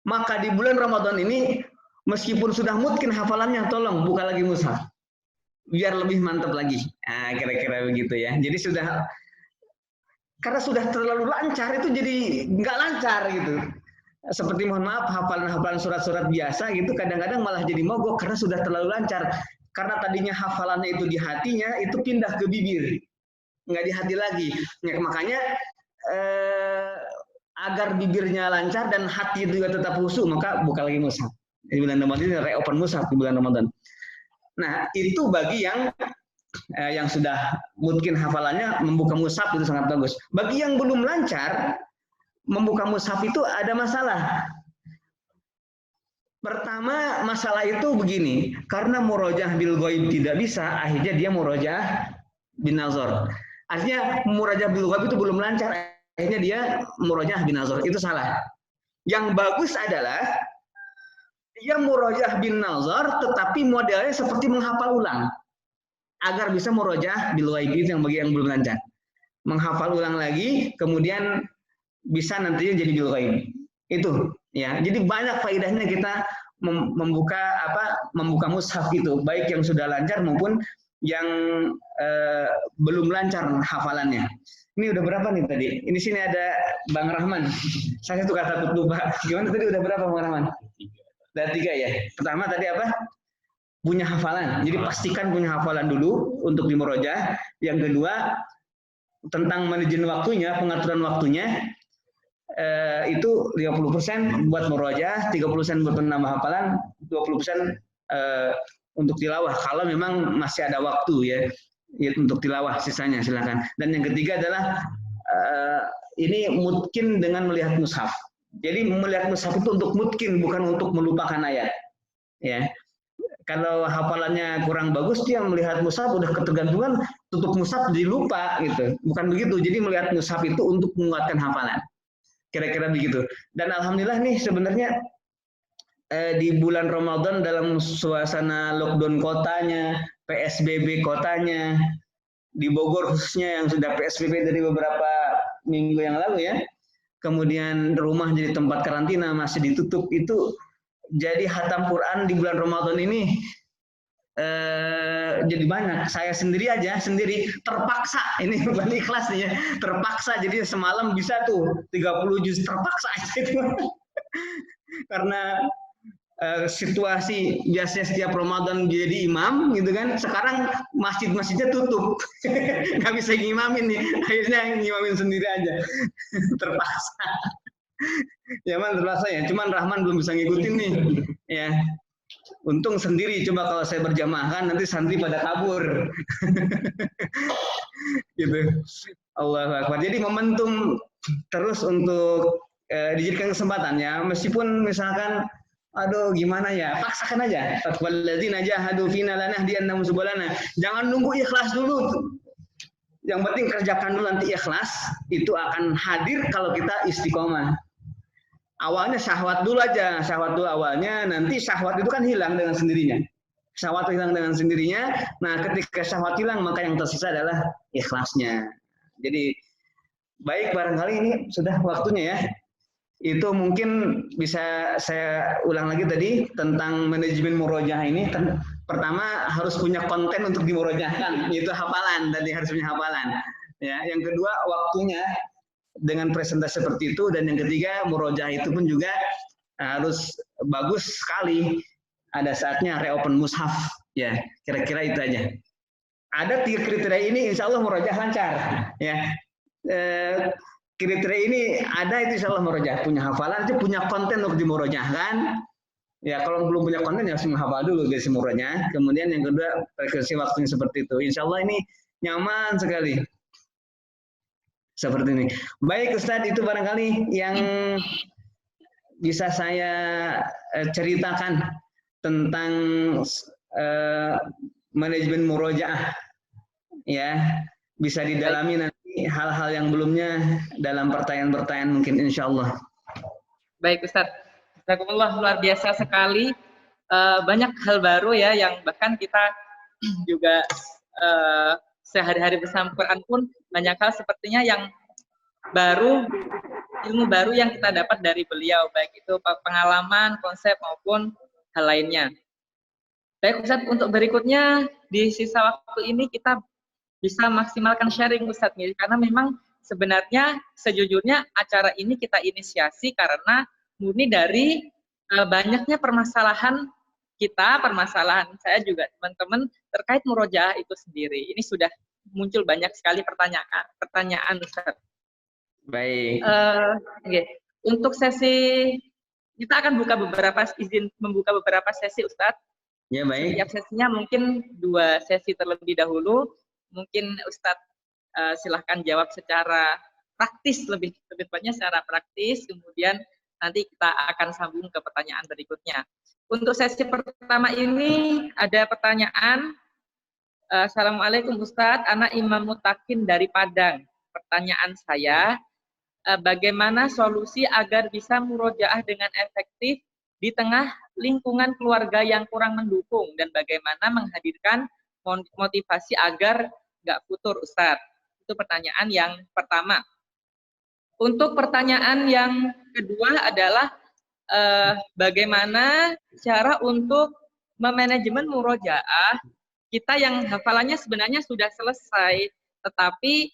Maka di bulan Ramadan ini meskipun sudah mungkin hafalannya, tolong buka lagi mushaf. Biar lebih mantap lagi. Nah, kira-kira begitu ya. Jadi karena sudah terlalu lancar itu jadi nggak lancar gitu. Seperti mohon maaf hafalan-hafalan surat-surat biasa gitu kadang-kadang malah jadi mogok karena sudah terlalu lancar. Karena tadinya hafalannya itu di hatinya, itu pindah ke bibir, nggak di hati lagi. Makanya agar bibirnya lancar dan hati juga tetap khusyuk, maka buka lagi mushaf. Di bulan Ramadan ini reopen mushaf di bulan Ramadan. Nah, itu bagi yang sudah mungkin hafalannya membuka mushaf itu sangat bagus. Bagi yang belum lancar membuka mushaf itu ada masalah. Pertama, masalah itu begini, karena murojaah bil ghaib tidak bisa, akhirnya dia murojaah bin nazar. Artinya murojaah bil ghaib itu belum lancar, akhirnya dia murojaah bin nazar. Itu salah. Yang bagus adalah dia murojaah bin nazar, tetapi modelnya seperti menghafal ulang, agar bisa murojaah bil ghaib itu yang bagi yang belum lancar. Menghafal ulang lagi, kemudian bisa nantinya jadi bil ghaib. Itu. Ya, jadi banyak faedahnya kita membuka mushaf itu, baik yang sudah lancar maupun yang belum lancar hafalannya. Ini udah berapa nih tadi? Ini sini ada Bang Rahman. Saya tuh takut lupa. Gimana tadi udah berapa Bang Rahman? Udah 3 ya. Pertama tadi apa? Punya hafalan. Jadi pastikan punya hafalan dulu untuk dimurojaah. Yang kedua tentang manajemen waktunya, pengaturan waktunya. Itu 50% buat murojaah, 30% buat menambah hafalan, 20% untuk tilawah. Kalau memang masih ada waktu ya untuk tilawah sisanya silakan. Dan yang ketiga adalah ini mungkin dengan melihat mushaf. Jadi melihat mushaf itu untuk mungkin, bukan untuk melupakan ayat. Ya. Kalau hafalannya kurang bagus, dia melihat mushaf udah ketergantungan, tutup mushaf jadi lupa gitu. Bukan begitu. Jadi melihat mushaf itu untuk menguatkan hafalan. Kira-kira begitu. Dan alhamdulillah nih sebenarnya di bulan Ramadan dalam suasana lockdown kotanya, PSBB kotanya, di Bogor khususnya yang sudah PSBB dari beberapa minggu yang lalu ya, kemudian rumah jadi tempat karantina masih ditutup, itu jadi khatam Quran di bulan Ramadan ini jadi banyak. Saya sendiri terpaksa, ini bukan ikhlas nih ya, terpaksa jadi semalam bisa tuh 30 juz terpaksa itu. Karena situasi biasanya setiap Ramadan jadi imam gitu kan, sekarang masjid-masjidnya tutup. Nggak bisa ngimamin nih, akhirnya ngimamin sendiri aja. Terpaksa. Ya man, terpaksa ya, cuman Rahman belum bisa ngikutin nih ya. Untung sendiri, coba kalau saya berjamaah kan nanti santri pada kabur. Gitu. Allahu Akbar. Jadi momentum terus untuk dijadikan kesempatan ya, meskipun misalkan Aduh, gimana ya? Paksakan aja. Walladzina jahadu fina lanahdiyannahum subulana. Jangan nunggu ikhlas dulu. Yang penting kerjakan dulu, nanti ikhlas itu akan hadir kalau kita istiqomah. Awalnya syahwat dulu aja, syahwat dulu awalnya, nanti syahwat itu kan hilang dengan sendirinya. Syahwat hilang dengan sendirinya. Nah, ketika syahwat hilang, maka yang tersisa adalah ikhlasnya. Jadi baik, barangkali ini sudah waktunya ya. Itu mungkin bisa saya ulang lagi tadi tentang manajemen murojaah ini. Pertama harus punya konten untuk dimurojahkan, yaitu hafalan, tadi harus punya hafalan. Ya, yang kedua waktunya dengan presentasi seperti itu, dan yang ketiga murojaah itu pun juga harus bagus sekali. Ada saatnya reopen mushaf, ya kira-kira itu aja. Ada 3 kriteria ini, insya Allah murojaah lancar. Ya. Kriteria ini ada, itu insya Allah murojaah, punya hafalan, itu punya konten untuk dimurojahkan. Ya kalau belum punya konten ya harus menghafal dulu dari murojaah. Kemudian yang kedua frekuensi waktunya seperti itu. Insya Allah ini nyaman sekali. Seperti ini. Baik Ustadz, itu barangkali yang bisa saya ceritakan tentang manajemen murojaah. Ya, bisa didalami nanti hal-hal yang belumnya dalam pertanyaan-pertanyaan mungkin, insya Allah. Baik Ustadz, Jazakumullah, luar biasa sekali. Banyak hal baru ya yang bahkan kita juga sehari-hari bersama Quran pun banyak hal sepertinya yang baru, ilmu baru yang kita dapat dari beliau, baik itu pengalaman, konsep maupun hal lainnya. Baik Ustadz, untuk berikutnya di sisa waktu ini kita bisa maksimalkan sharing Ustadz, karena memang sebenarnya sejujurnya acara ini kita inisiasi karena murni dari banyaknya permasalahan kita, permasalahan saya juga teman-teman terkait murojaah itu sendiri. Ini sudah muncul banyak sekali pertanyaan Ustadz. Baik. Okay. Untuk sesi kita akan membuka beberapa sesi Ustadz. Ya baik. Setiap sesinya mungkin 2 sesi terlebih dahulu. Mungkin Ustadz silahkan jawab secara praktis, lebih tepatnya secara praktis, kemudian nanti kita akan sambung ke pertanyaan berikutnya. Untuk sesi pertama ini ada pertanyaan. Assalamualaikum Ustadz, Ana Imam Mutakin dari Padang. Pertanyaan saya, bagaimana solusi agar bisa murojaah dengan efektif di tengah lingkungan keluarga yang kurang mendukung, dan bagaimana menghadirkan motivasi agar nggak futur Ustadz? Itu pertanyaan yang pertama. Untuk pertanyaan yang kedua adalah bagaimana cara untuk memanajemen murojaah kita yang hafalannya sebenarnya sudah selesai, tetapi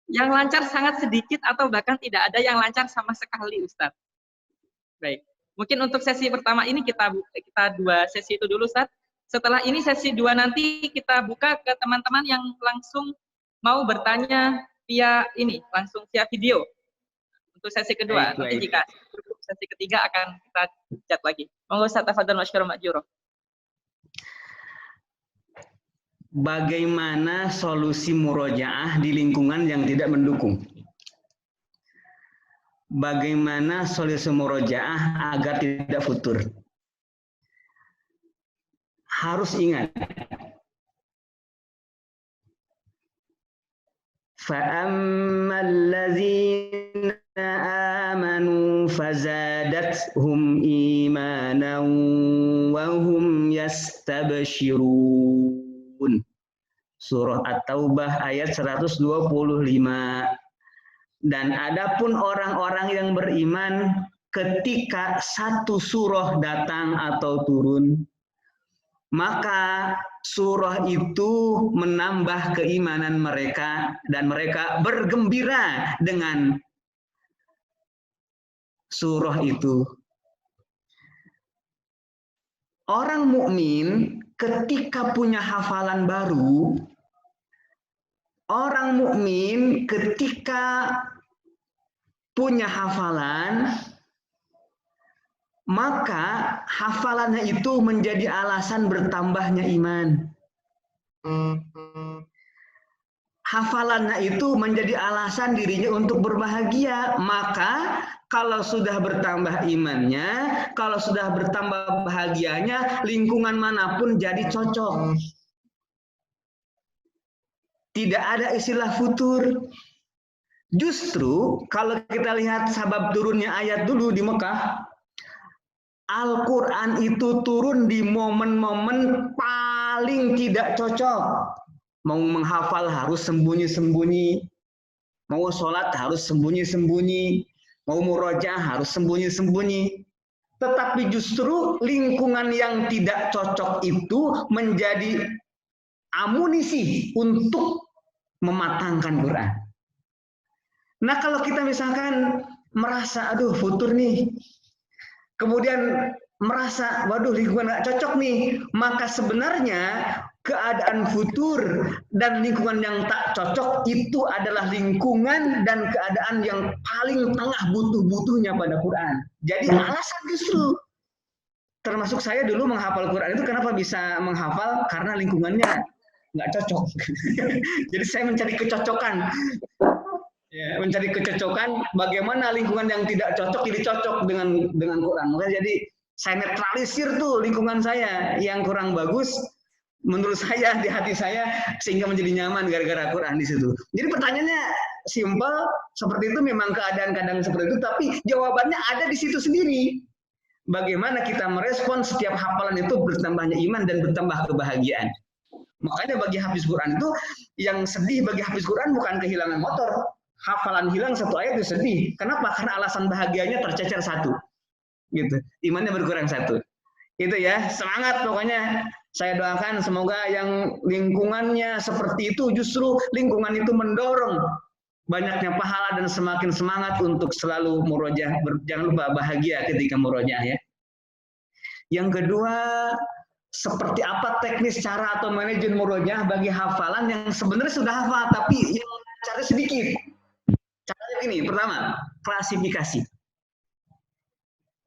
yang lancar sangat sedikit atau bahkan tidak ada yang lancar sama sekali Ustadz. Baik, mungkin untuk sesi pertama ini kita 2 sesi itu dulu Ustadz. Setelah ini sesi 2 nanti kita buka ke teman-teman yang langsung mau bertanya via ini, langsung via video. Untuk sesi kedua, nanti jika sesi ketiga akan kita chat lagi. Monggo Ustaz, tafadhal masykurun ma'juro. Bagaimana solusi murojaah di lingkungan yang tidak mendukung? Bagaimana solusi murojaah agar tidak futur? Harus ingat, فَأَمَّا الَّذِينَ آمَنُوا فَزَادَتْهُمْ إِيمَانًا وَهُمْ يَسْتَبْشِرُونَ. Surah At-Taubah ayat 125. Dan adapun orang-orang yang beriman ketika satu surah datang atau turun, maka surah itu menambah keimanan mereka dan mereka bergembira dengan surah itu. Orang mukmin ketika punya hafalan baru, orang mukmin ketika punya hafalan, maka hafalannya itu menjadi alasan bertambahnya iman. Hafalannya itu menjadi alasan dirinya untuk berbahagia. Maka Kalau sudah bertambah imannya, kalau sudah bertambah bahagianya, lingkungan manapun jadi cocok. Tidak ada istilah futur. Justru kalau kita lihat sabab turunnya ayat dulu di Mekah, Al-Quran itu turun di momen-momen paling tidak cocok. Mau menghafal harus sembunyi-sembunyi, mau sholat harus sembunyi-sembunyi, mau murojaah harus sembunyi-sembunyi. Tetapi justru lingkungan yang tidak cocok itu menjadi amunisi untuk mematangkan Quran. Nah, kalau kita misalkan merasa, aduh futur nih, kemudian merasa, waduh lingkungan nggak cocok nih, maka sebenarnya keadaan futur dan lingkungan yang tak cocok itu adalah lingkungan dan keadaan yang paling tengah butuh-butuhnya pada Quran. Jadi alasan justru, termasuk saya dulu menghafal Quran itu kenapa bisa menghafal, karena lingkungannya nggak cocok. Jadi saya mencari kecocokan. Ya, mencari kecocokan bagaimana lingkungan yang tidak cocok jadi cocok dengan Quran. Makanya jadi saya netralisir tuh lingkungan saya yang kurang bagus menurut saya di hati saya sehingga menjadi nyaman gara-gara Quran di situ. Jadi pertanyaannya simpel seperti itu, memang keadaan kadang seperti itu, tapi jawabannya ada di situ sendiri. Bagaimana kita merespon setiap hafalan itu bertambahnya iman dan bertambah kebahagiaan. Makanya bagi hafiz Quran itu yang sedih bagi hafiz Quran bukan kehilangan motor. Hafalan hilang satu ayat itu sedih. Kenapa? Karena alasan bahagianya tercecer satu. Gitu. Imannya berkurang satu. Itu ya, semangat pokoknya. Saya doakan semoga yang lingkungannya seperti itu, justru lingkungan itu mendorong banyaknya pahala dan semakin semangat untuk selalu murojaah. Jangan lupa bahagia ketika murojaah ya. Yang kedua, seperti apa teknis cara atau manajemen murojaah bagi hafalan yang sebenarnya sudah hafal tapi yang cara sedikit. Caranya gini, pertama, klasifikasi.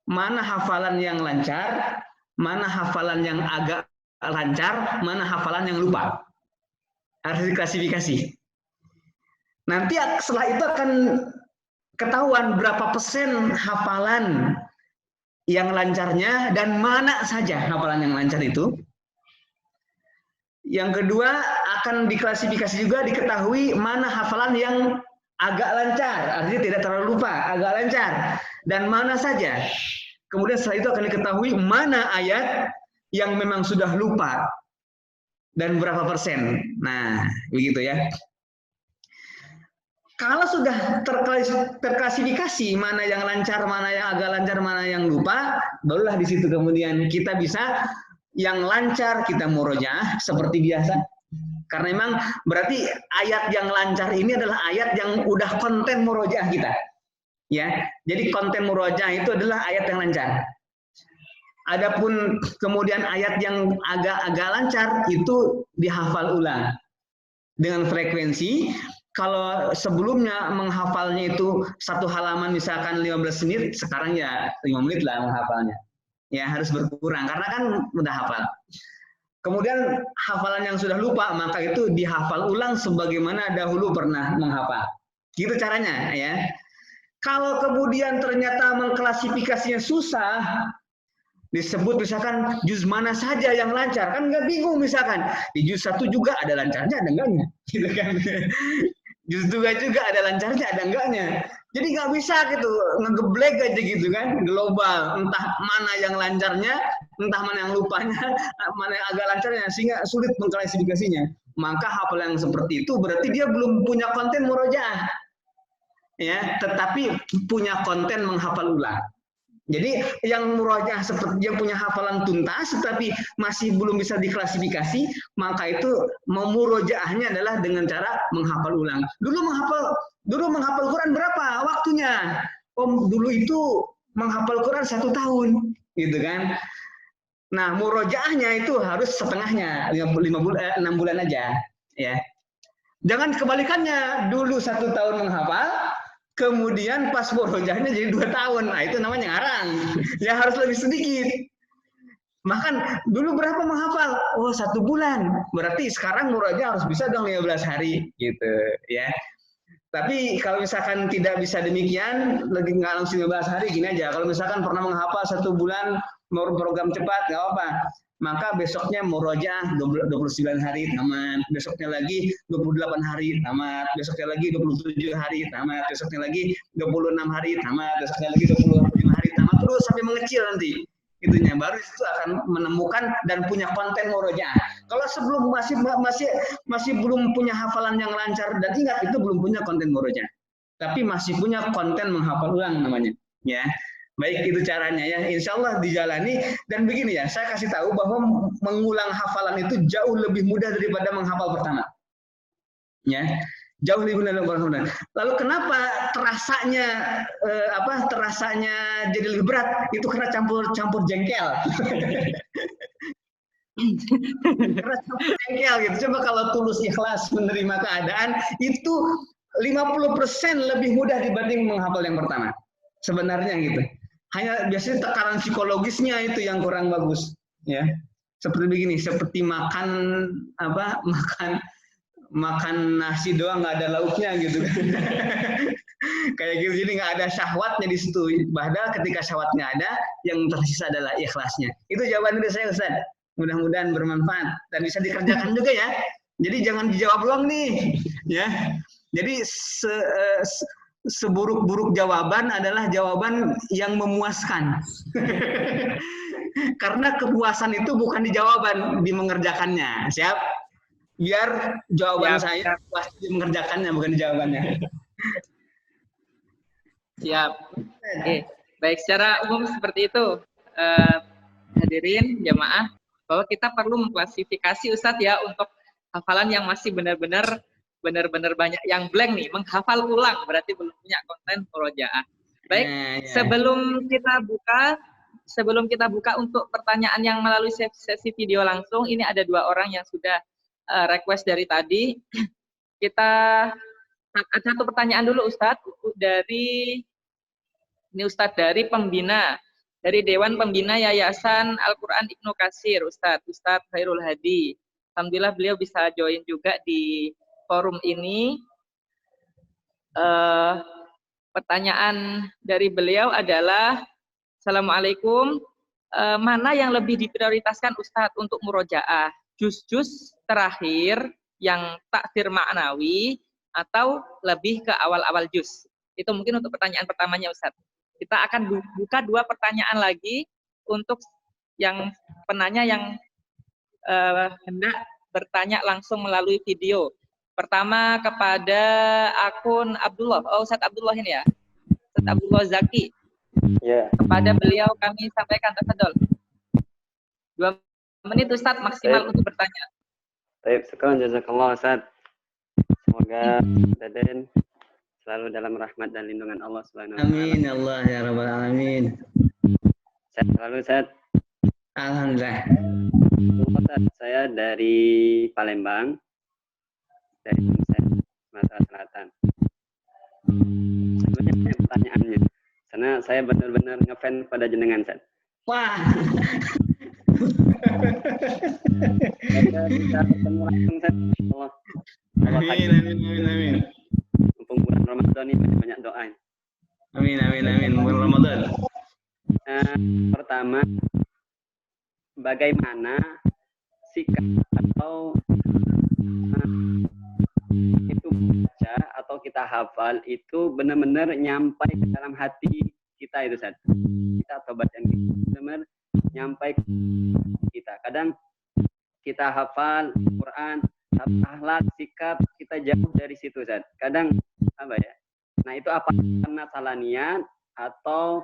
Mana hafalan yang lancar, mana hafalan yang agak lancar, mana hafalan yang lupa. Harus diklasifikasi. Nanti setelah itu akan ketahuan berapa persen hafalan yang lancarnya dan mana saja hafalan yang lancar itu. Yang kedua, akan diklasifikasi juga diketahui mana hafalan yang agak lancar, artinya tidak terlalu lupa, agak lancar, dan mana saja. Kemudian setelah itu akan diketahui mana ayat yang memang sudah lupa dan berapa persen. Nah, begitu ya. Kalau sudah terklasifikasi mana yang lancar, mana yang agak lancar, mana yang lupa, barulah di situ kemudian kita bisa yang lancar kita murojaah seperti biasa. Karena memang berarti ayat yang lancar ini adalah ayat yang udah konten murojaah kita. Ya, jadi konten murojaah itu adalah ayat yang lancar. Adapun kemudian ayat yang agak-agak lancar itu dihafal ulang dengan frekuensi. Kalau sebelumnya menghafalnya itu satu halaman misalkan 15 menit, sekarang ya 5 menit lah menghafalnya. Ya harus berkurang karena kan udah hafal. Kemudian hafalan yang sudah lupa maka itu dihafal ulang sebagaimana dahulu pernah menghafal. Gitu caranya ya. Kalau kemudian ternyata mengklasifikasinya susah, disebut misalkan juz mana saja yang lancar, kan nggak bingung misalkan di juz 1 juga ada lancarnya ada enggaknya, gitu kan. Juz 2 juga ada lancarnya ada enggaknya. Jadi nggak bisa gitu ngegeblek aja gitu kan, global, entah mana yang lancarnya, entah mana yang lupanya, mana yang agak lancarnya, sehingga sulit mengklasifikasinya. Maka hafalan yang seperti itu berarti dia belum punya konten murojaah. Ya, tetapi punya konten menghafal ulang. Jadi yang murojaah seperti yang punya hafalan tuntas tetapi masih belum bisa diklasifikasi, maka itu memurojaahnya adalah dengan cara menghafal ulang. Dulu menghafal Quran berapa waktunya? Dulu itu menghafal Quran 1 tahun, gitu kan? Nah, murojaahnya itu harus setengahnya, 6 bulan aja, ya. Jangan kebalikannya, dulu 1 tahun menghafal, kemudian pas murojaahnya jadi 2 tahun. Nah, itu namanya ngarang. Ya harus lebih sedikit. Bahkan dulu berapa menghafal? 1 bulan. Berarti sekarang murojaah harus bisa dong 15 hari gitu, ya. Tapi kalau misalkan tidak bisa demikian, lagi nggak langsung 15 hari, gini aja. Kalau misalkan pernah menghafal 1 bulan mau program cepat, nggak apa. Maka besoknya murojaah 29 hari tamat, besoknya lagi 28 hari tamat, besoknya lagi 27 hari tamat, besoknya lagi 26 hari tamat, besoknya lagi 25 hari tamat, terus sampai mengecil nanti. Itunya baru itu akan menemukan dan punya konten murojaah. Kalau sebelum masih belum punya hafalan yang lancar dan ingat, itu belum punya konten murojaah. Tapi masih punya konten menghafal ulang namanya, ya. Baik, itu caranya ya. Insya Allah dijalani. Dan begini ya, saya kasih tahu bahwa mengulang hafalan itu jauh lebih mudah daripada menghafal pertama. Ya, jauh lebih mudah daripada menghafal pertama. Lalu kenapa terasanya jadi lebih berat? Itu karena campur jengkel. Karena campur jengkel gitu. Coba kalau tulus ikhlas menerima keadaan, itu 50% lebih mudah dibanding menghafal yang pertama. Sebenarnya gitu. Hanya biasanya tekanan psikologisnya itu yang kurang bagus, ya. Seperti begini, seperti makan nasi doang nggak ada lauknya gitu kan. Kayak gitu, jadi nggak ada syahwatnya di situ. Padahal ketika syahwatnya ada, yang tersisa adalah ikhlasnya. Itu jawaban dari saya, Ustaz. Mudah-mudahan bermanfaat dan bisa dikerjakan juga ya. Jadi jangan dijawab doang nih, ya. Jadi seburuk-buruk jawaban adalah jawaban yang memuaskan. Karena kepuasan itu bukan di jawaban, di mengerjakannya. Siap? Biar jawaban saya puas di mengerjakannya, bukan di jawabannya. Siap. Oke. Baik, secara umum seperti itu. Hadirin jamaah, bahwa kita perlu mengklasifikasi Ustadz ya untuk hafalan yang masih benar-benar banyak yang blank nih, menghafal ulang berarti belum punya konten murojaah. Baik, sebelum kita buka untuk pertanyaan yang melalui sesi video langsung, ini ada 2 orang yang sudah request dari tadi. Kita ada 1 pertanyaan dulu Ustadz dari pembina dari Dewan Pembina Yayasan Al-Quran Ibnu Katsir, Ustadz Khairul Hadi. Alhamdulillah beliau bisa join juga di forum ini. Pertanyaan dari beliau adalah, Assalamualaikum, mana yang lebih diprioritaskan Ustadz untuk murojaah? Juz-juz terakhir yang takfir maknawi atau lebih ke awal-awal juz? Itu mungkin untuk pertanyaan pertamanya Ustadz. Kita akan buka 2 pertanyaan lagi untuk yang penanya yang hendak bertanya langsung melalui video. Pertama kepada akun Abdullah. Oh, Ustadz Abdullah ini ya. Ustadz Abdullah Zaki. Ya. Kepada beliau kami sampaikan tafadhol. 2 menit Ustadz maksimal untuk bertanya. Baik, sekarang jazakallah Ustadz. Semoga Deden selalu dalam rahmat dan lindungan Allah Subhanahu wa taala. Amin ya Allah ya rabbal alamin. Sehat selalu Ustadz. Alhamdulillah. Ustadz, saya dari Palembang. Dari Sumatera Selatan. Sebenarnya pertanyaannya, karena saya benar-benar ngefans pada jenengan, Ustaz. Wah. Saya bisa ketemu langsung, Ustaz. Allah. Amin. Mumpung bulan Ramadan ini banyak doa. Amin. Bulan Ramadan. Pertama, bagaimana sikap atau itu baca atau kita hafal itu benar-benar nyampai ke dalam hati kita itu Ustaz. Kita atau bacaan kita benar-benar nyampai ke kita. Kadang kita hafal Quran, tapi akhlak, sikap kita jauh dari situ Ustaz. Kadang apa ya? Nah, itu apa karena salah niat atau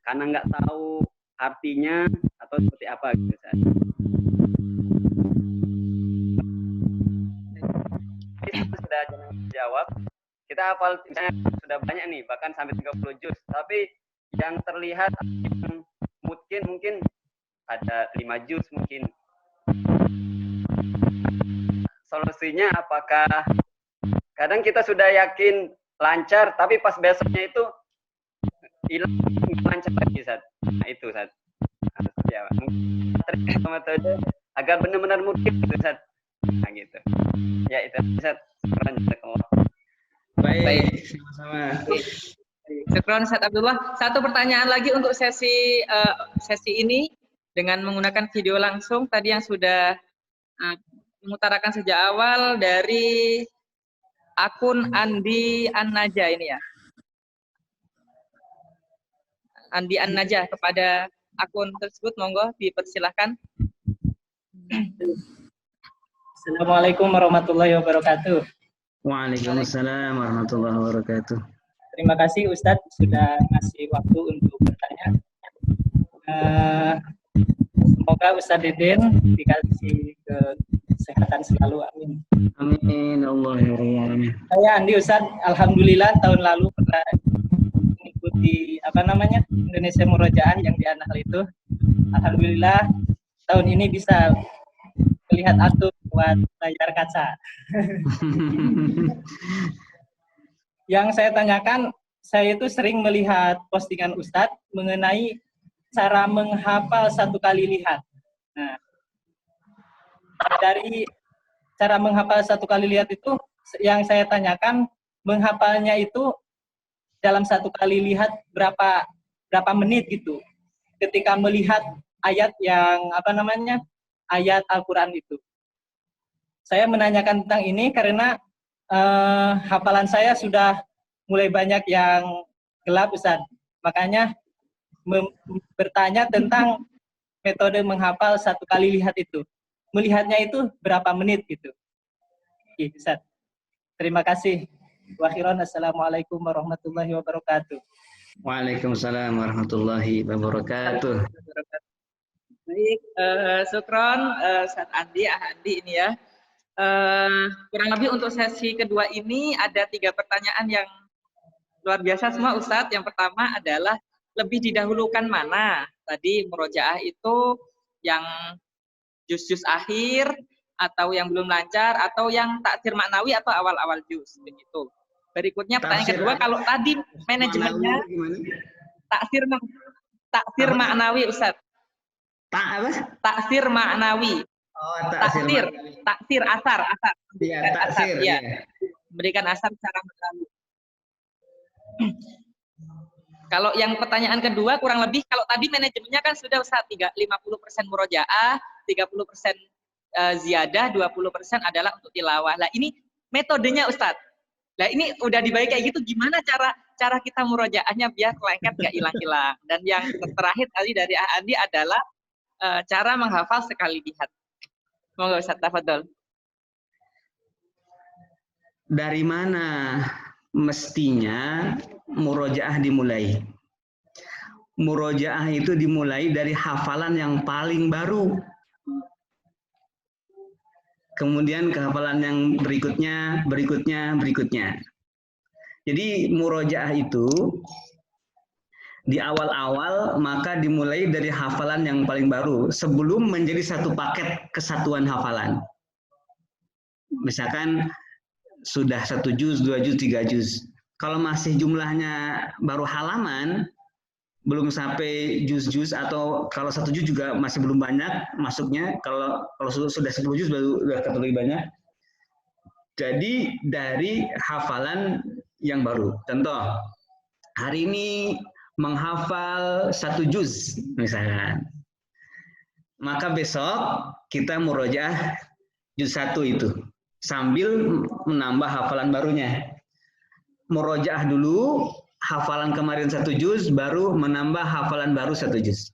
karena nggak tahu artinya atau seperti apa gitu Ustaz. Sudah jawab, kita hafal sudah banyak nih, bahkan sampai 30 juz, tapi yang terlihat mungkin ada 5 juz mungkin. Solusinya apakah kadang kita sudah yakin lancar, tapi pas besoknya itu hilang lancar lagi Ustaz. Nah itu Ustaz. Ya, mungkin metode agar benar-benar mungkin Ustaz. Nah gitu. Ya itu Ustaz. Baik, sama-sama. Syukron Ustaz Abdullah. Satu pertanyaan lagi untuk sesi ini dengan menggunakan video langsung tadi yang sudah mengutarakan sejak awal dari akun Andi An-Najah ini ya. Andi An-Najah, kepada akun tersebut monggo dipersilahkan. Assalamualaikum warahmatullahi wabarakatuh. Waalaikumsalam warahmatullahi wabarakatuh. Terima kasih Ustadz sudah ngasih waktu untuk bertanya. Semoga Ustadz Deden dikasih kesehatan selalu, amin. Amin Allah ya Rabbi. Saya Andi Ustadz, alhamdulillah tahun lalu pernah mengikuti Indonesia Murojaah yang di Anhal itu. Alhamdulillah tahun ini bisa melihat antum buat layar kaca. Yang saya tanyakan, saya itu sering melihat postingan Ustadz mengenai cara menghafal satu kali lihat. Nah, dari cara menghafal satu kali lihat itu, yang saya tanyakan, menghafalnya itu dalam satu kali lihat berapa menit gitu. Ketika melihat ayat yang ayat Al-Quran itu. Saya menanyakan tentang ini karena hafalan saya sudah mulai banyak yang gelap, Ustaz. Makanya bertanya tentang metode menghafal satu kali lihat itu. Melihatnya itu berapa menit gitu. Oke, Ustaz. Terima kasih. Assalamualaikum warahmatullahi wabarakatuh. Waalaikumsalam warahmatullahi wabarakatuh. Baik, syukron Ustaz Andi ini ya. Kurang lebih untuk sesi kedua ini ada 3 pertanyaan yang luar biasa semua Ustadz. Yang pertama adalah lebih didahulukan mana? Tadi murojaah itu yang juz-juz akhir, atau yang belum lancar, atau yang taksir maknawi atau awal-awal juz, begitu. Berikutnya pertanyaan kedua, kalau tadi manajemennya taksir maknawi Ustadz. Taksir maknawi. Oh, taksir asar. Iya, taksir. Ya. Memberikan asar secara maknawi. Kalau yang pertanyaan kedua kurang lebih, kalau tadi manajemennya kan sudah Ustaz 50% murojaah, 30% ziyadah, 20% adalah untuk tilawah. Lah ini metodenya Ustaz. Lah ini udah dibagi kayak gitu, gimana cara kita murojaahnya biar lengket nggak hilang-hilang. Dan yang terakhir tadi dari Andi adalah cara menghafal sekali lihat. Monggo Ustaz, tafadhol. Dari mana mestinya murojaah dimulai? Murojaah itu dimulai dari hafalan yang paling baru. Kemudian ke hafalan yang berikutnya. Jadi murojaah itu di awal-awal maka dimulai dari hafalan yang paling baru sebelum menjadi satu paket kesatuan hafalan. Misalkan sudah 1 juz, 2 juz, 3 juz. Kalau masih jumlahnya baru halaman, belum sampai juz-juz, atau kalau 1 juz juga masih belum banyak masuknya. Kalau sudah 10 juz baru lebih banyak. Jadi dari hafalan yang baru. Contoh, hari ini menghafal 1 juz misalkan. Maka besok kita murojaah juz 1 itu sambil menambah hafalan barunya. Murojaah dulu hafalan kemarin 1 juz, baru menambah hafalan baru 1 juz.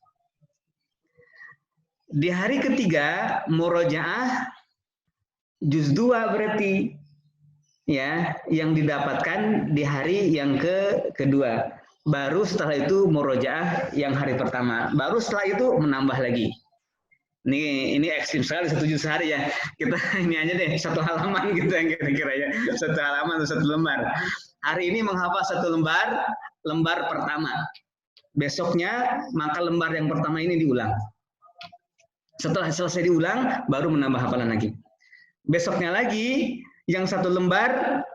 Di hari ketiga murojaah juz 2 berarti ya, yang didapatkan di hari yang kedua. Baru setelah itu murojaah yang hari pertama. Baru setelah itu menambah lagi. Ini ekstrim sekali 1 juz sehari ya. Kita ini aja deh 1 halaman gitu yang kira-kira ya. 1 halaman atau 1 lembar. Hari ini menghafal 1 lembar pertama. Besoknya maka lembar yang pertama ini diulang. Setelah selesai diulang baru menambah hafalan lagi. Besoknya lagi yang 1 lembar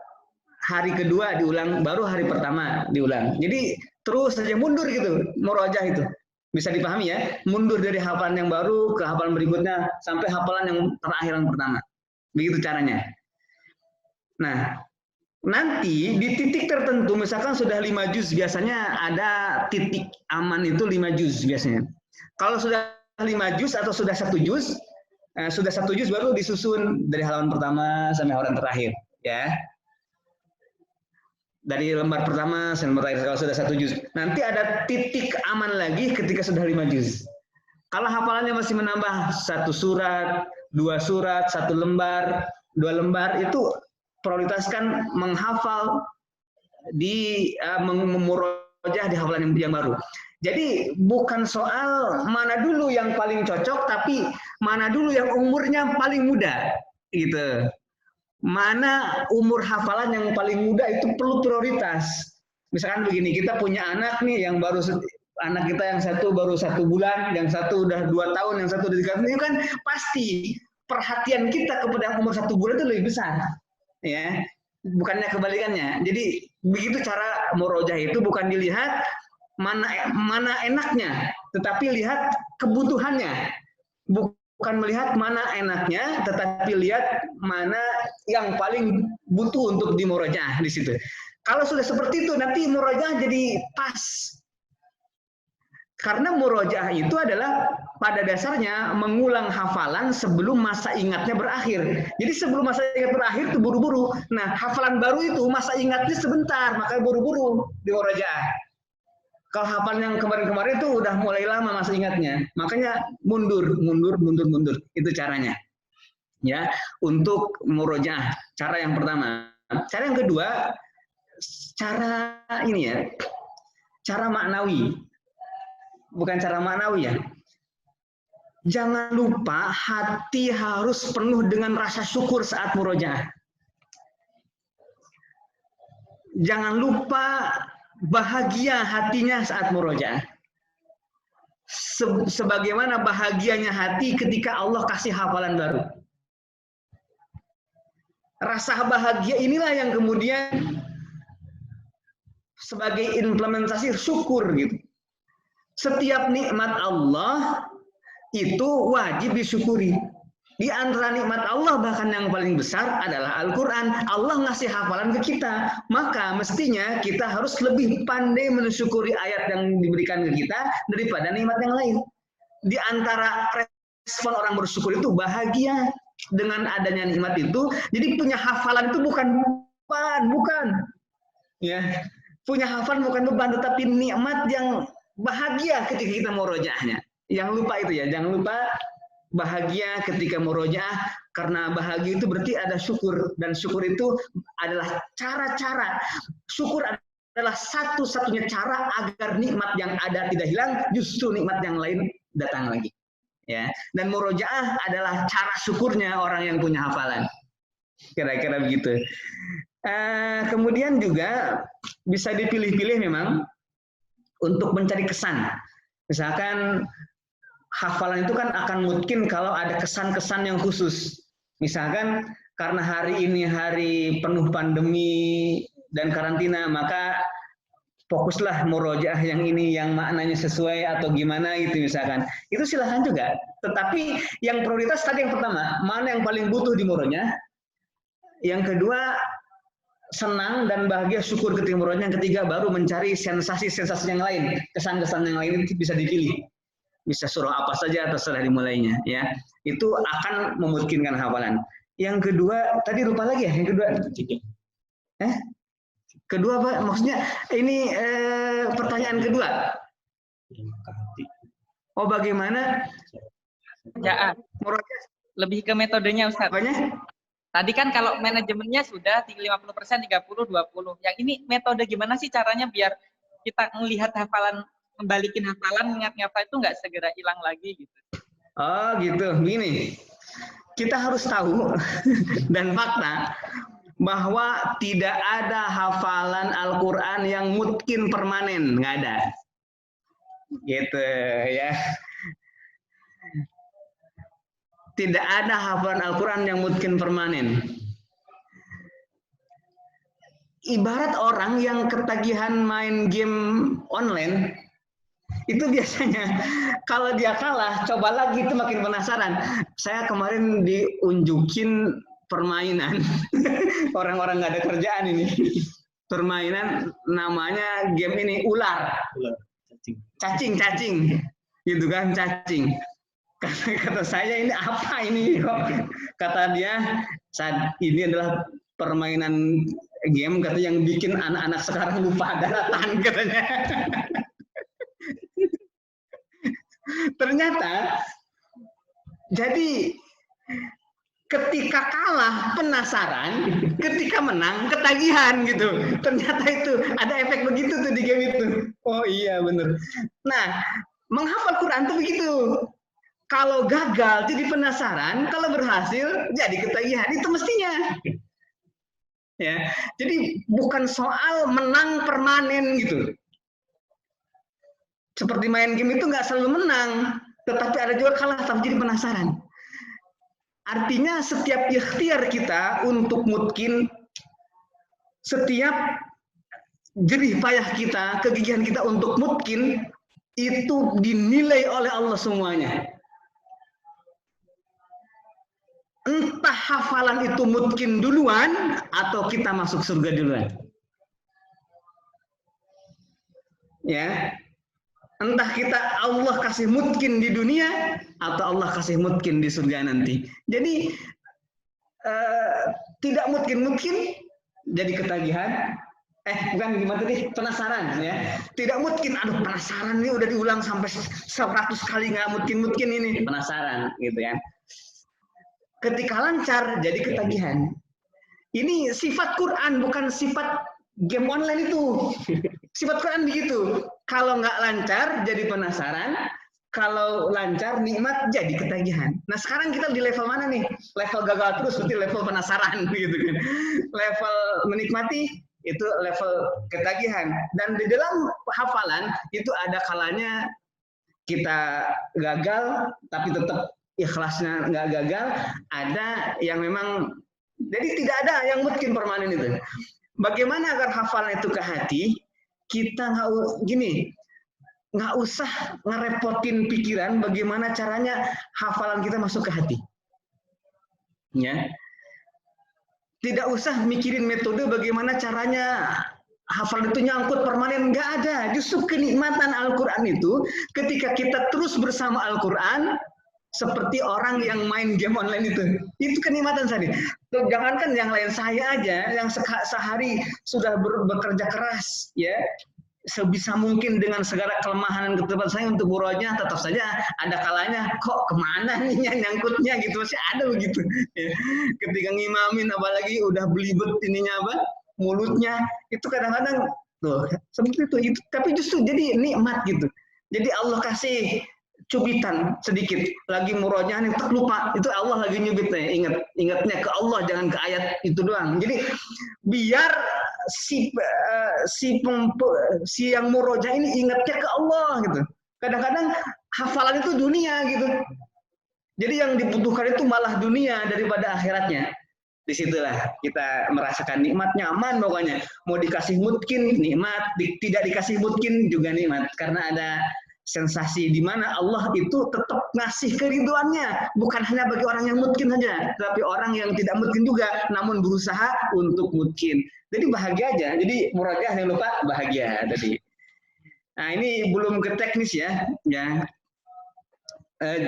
hari kedua diulang, baru hari pertama diulang. Jadi terus saja mundur gitu murojaah itu. Bisa dipahami ya, mundur dari hafalan yang baru ke hafalan berikutnya sampai hafalan yang terakhir yang pertama. Begitu caranya. Nah, Nanti di titik tertentu, misalkan sudah 5 juz, biasanya ada titik aman itu 5 juz biasanya. Kalau sudah 5 juz atau sudah 1 juz, sudah 1 juz baru disusun dari halaman pertama sampai halaman terakhir, ya. Dari lembar pertama sampai lembar terakhir kalau sudah 1 juz. Nanti ada titik aman lagi ketika sudah 5 juz. Kalau hafalannya masih menambah 1 surat, 2 surat, 1 lembar, 2 lembar, itu prioritaskan menghafal di memurojah di hafalan yang baru. Jadi bukan soal mana dulu yang paling cocok, tapi mana dulu yang umurnya paling muda, gitu. Mana umur hafalan yang paling muda itu perlu prioritas. Misalkan begini, kita punya anak nih yang baru, anak kita yang satu baru 1 bulan, yang satu udah 2 tahun, yang satu udah 3 tahun, itu kan pasti perhatian kita kepada yang umur 1 bulan itu lebih besar, ya. Bukannya kebalikannya. Jadi begitu cara murojaah itu, bukan dilihat mana enaknya, tetapi lihat kebutuhannya. Bukan melihat mana enaknya, tetapi lihat mana yang paling butuh untuk dimurojaah di situ. Kalau sudah seperti itu, nanti murojaah jadi pas. Karena murojaah itu adalah pada dasarnya mengulang hafalan sebelum masa ingatnya berakhir. Jadi sebelum masa ingat berakhir itu buru-buru. Nah, hafalan baru itu masa ingatnya sebentar, makanya buru-buru di murojaah. Kalau hafalan yang kemarin-kemarin itu udah mulai lama masa ingatnya, makanya mundur. Itu caranya. Ya, untuk murojaah. Cara yang pertama. Cara yang kedua, cara ini ya. Cara maknawi. Bukan cara maknawi ya. Jangan lupa hati harus penuh dengan rasa syukur saat murojaah. Jangan lupa bahagia hatinya saat murojaah. Sebagaimana bahagianya hati ketika Allah kasih hafalan baru. Rasa bahagia inilah yang kemudian sebagai implementasi syukur gitu. Setiap nikmat Allah itu wajib disyukuri. Di antara nikmat Allah bahkan yang paling besar adalah Al-Quran. Allah ngasih hafalan ke kita. Maka mestinya kita harus lebih pandai mensyukuri ayat yang diberikan ke kita daripada nikmat yang lain. Di antara respon orang bersyukur itu bahagia dengan adanya nikmat itu. Jadi punya hafalan itu bukan beban, bukan. Ya, punya hafalan bukan beban, tetapi nikmat yang bahagia ketika kita murojaahnya. Yang lupa itu ya, jangan lupa bahagia ketika murojaah, karena bahagia itu berarti ada syukur, dan syukur itu adalah cara-cara. Syukur adalah satu-satunya cara agar nikmat yang ada tidak hilang, justru nikmat yang lain datang lagi. Ya, dan murojaah adalah cara syukurnya orang yang punya hafalan. Kira-kira begitu. Kemudian juga bisa dipilih-pilih memang untuk mencari kesan. Misalkan hafalan itu kan akan mungkin kalau ada kesan-kesan yang khusus. Misalkan karena hari ini hari penuh pandemi dan karantina, maka fokuslah murojaah yang ini yang maknanya sesuai atau gimana gitu misalkan. Itu silahkan juga. Tetapi yang prioritas tadi yang pertama, mana yang paling butuh di murojaah. Yang kedua, senang dan bahagia syukur ketika murojaah. Yang ketiga, baru mencari sensasi-sensasi yang lain, kesan-kesan yang lain itu bisa dipilih. Bisa surah apa saja terserah dimulainya, ya. Itu akan memungkinkan hafalan. Yang kedua, tadi lupa lagi ya, yang kedua. Kedua apa? Maksudnya ini pertanyaan kedua. Oh, bagaimana? Ya, lebih ke metodenya, Ustaz. Apanya? Tadi kan kalau manajemennya sudah 50%, 30-20. Yang ini metode gimana sih caranya biar kita melihat hafalan, membalikin hafalan, ingat-ingat itu nggak segera hilang lagi gitu. Oh gitu, begini. Kita harus tahu dan fakta bahwa tidak ada hafalan Al-Quran yang mungkin permanen, nggak ada. Gitu ya. Tidak ada hafalan Al-Quran yang mungkin permanen. Ibarat orang yang ketagihan main game online, itu biasanya kalau dia kalah, coba lagi itu makin penasaran. Saya kemarin diunjukin permainan. Orang-orang nggak ada kerjaan ini. Permainan namanya game ini ular. Cacing. Gitu kan, cacing. Kata saya ini apa ini? Kata dia, saat ini adalah permainan game kata yang bikin anak-anak sekarang lupa daratan katanya. Ternyata jadi ketika kalah penasaran, ketika menang ketagihan gitu. Ternyata itu ada efek begitu tuh di game itu. Oh iya bener. Nah, menghafal Quran tuh begitu. Kalau gagal jadi penasaran, kalau berhasil jadi ketagihan. Itu mestinya. Ya, jadi bukan soal menang permanen gitu. Seperti main game itu nggak selalu menang, tetapi ada juga kalah tapi jadi penasaran. Artinya setiap ikhtiar kita untuk mungkin, setiap jerih payah kita, kegigihan kita untuk mungkin itu dinilai oleh Allah semuanya. Entah hafalan itu mungkin duluan atau kita masuk surga duluan. Ya. Entah kita Allah kasih mungkin di dunia atau Allah kasih mungkin di surga nanti. Jadi tidak mungkin jadi ketagihan. Bukan gimana tadi, penasaran ya. Tidak mungkin, aduh penasaran nih udah diulang sampai 100 kali nggak mungkin ini, penasaran gitu ya. Ketika lancar jadi ketagihan. Ini sifat Quran bukan sifat game online itu. Sifat Quran begitu. Kalau nggak lancar jadi penasaran, kalau lancar nikmat jadi ketagihan. Nah sekarang kita di level mana nih? Level gagal terus berarti level penasaran gitu kan. Level menikmati itu level ketagihan. Dan di dalam hafalan itu ada kalanya kita gagal tapi tetap ikhlasnya nggak gagal. Ada yang memang jadi tidak ada yang mungkin permanen itu. Bagaimana agar hafalan itu ke hati? Kita nggak usah ngerepotin pikiran bagaimana caranya hafalan kita masuk ke hati. Ya. Tidak usah mikirin metode bagaimana caranya hafalan itu nyangkut permanen, nggak ada. Justru kenikmatan Al-Quran itu ketika kita terus bersama Al-Quran seperti orang yang main game online itu kenikmatan tadi. Jangankan yang lain, saya aja yang sehari sudah bekerja keras ya sebisa mungkin dengan segala kelemahan dan ketepatan saya untuk murojaah, tetap saja ada kalanya kok kemana nih nyangkutnya gitu, masih ada begitu ya. Ketika ngimamin apalagi udah belibet ininya mulutnya itu kadang-kadang tuh seperti itu tapi justru jadi nikmat gitu. Jadi Allah kasih cubitan sedikit lagi murojaah nih tak lupa itu Allah lagi nyubitnya, ingatnya ke Allah jangan ke ayat itu doang. Jadi biar si yang murojaah ini ingatnya ke Allah gitu. Kadang-kadang hafalan itu dunia gitu. Jadi yang dibutuhkan itu malah dunia daripada akhiratnya. Disitulah kita merasakan nikmat, nyaman pokoknya. Mau dikasih mungkin nikmat, tidak dikasih mungkin juga nikmat karena ada sensasi di mana Allah itu tetap ngasih keriduannya, bukan hanya bagi orang yang mungkin saja, tapi orang yang tidak mungkin juga, namun berusaha untuk mungkin. Jadi bahagia aja. Jadi murojaah jangan lupa bahagia tadi. Nah ini belum ke teknis ya.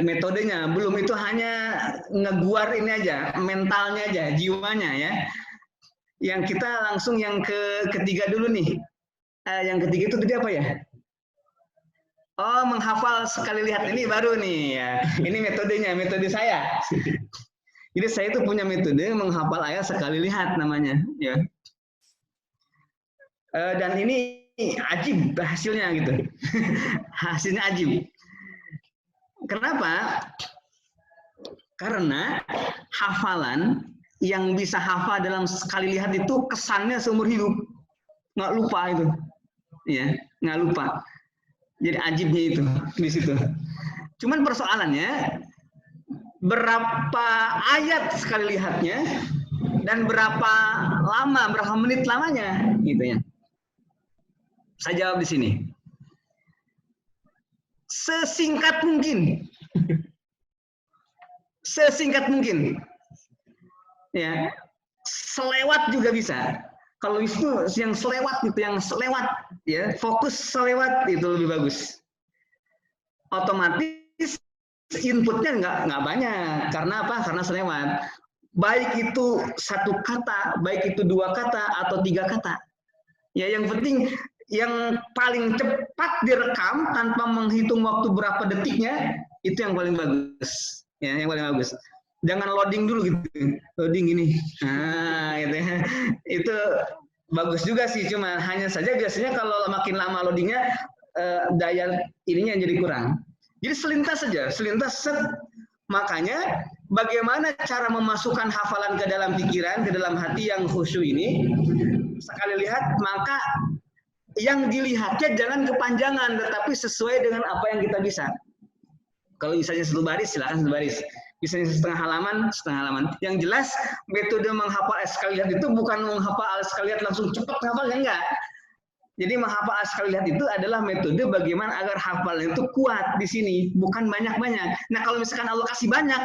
Metodenya belum, itu hanya ngeguar ini aja, mentalnya aja, jiwanya ya. Yang kita langsung yang ketiga dulu nih. Yang ketiga itu tadi apa ya? Oh, menghafal sekali lihat, ini baru nih ya. Ini metodenya, metode saya. Jadi saya itu punya metode menghafal ayat sekali lihat namanya ya. Dan ini ajib hasilnya gitu. Hasilnya ajib. Kenapa? Karena hafalan yang bisa hafal dalam sekali lihat itu kesannya seumur hidup. Nggak lupa itu. Ya, nggak lupa. Jadi ajibnya itu di situ. Cuman persoalannya berapa ayat sekali lihatnya dan berapa lama, berapa menit lamanya gitu ya. Saya jawab di sini. Sesingkat mungkin. Sesingkat mungkin. Ya, selewat juga bisa. Kalau itu yang selewat gitu, yang selewat, ya fokus selewat itu lebih bagus. Otomatis inputnya nggak banyak. Karena apa? Karena selewat. Baik itu satu kata, baik itu dua kata atau tiga kata. Ya, yang penting yang paling cepat direkam tanpa menghitung waktu berapa detiknya, itu yang paling bagus. Ya, yang paling bagus. Jangan loading dulu gitu. Loading gini. Nah, gitu ya. Itu bagus juga sih, cuma hanya saja biasanya kalau makin lama loadingnya daya ininya jadi kurang. Jadi selintas saja, selintas set. Makanya bagaimana cara memasukkan hafalan ke dalam pikiran, ke dalam hati yang khusyuk ini? Sekali lihat, maka yang dilihatnya jangan kepanjangan, tetapi sesuai dengan apa yang kita bisa. Kalau misalnya satu baris, silakan satu baris. Misalnya setengah halaman. Yang jelas, metode menghafal sekali lihat itu bukan menghafal sekali lihat langsung cepat hafalnya, enggak. Jadi menghafal sekali lihat itu adalah metode bagaimana agar hafalan itu kuat di sini, bukan banyak-banyak. Nah, kalau misalkan Allah kasih banyak,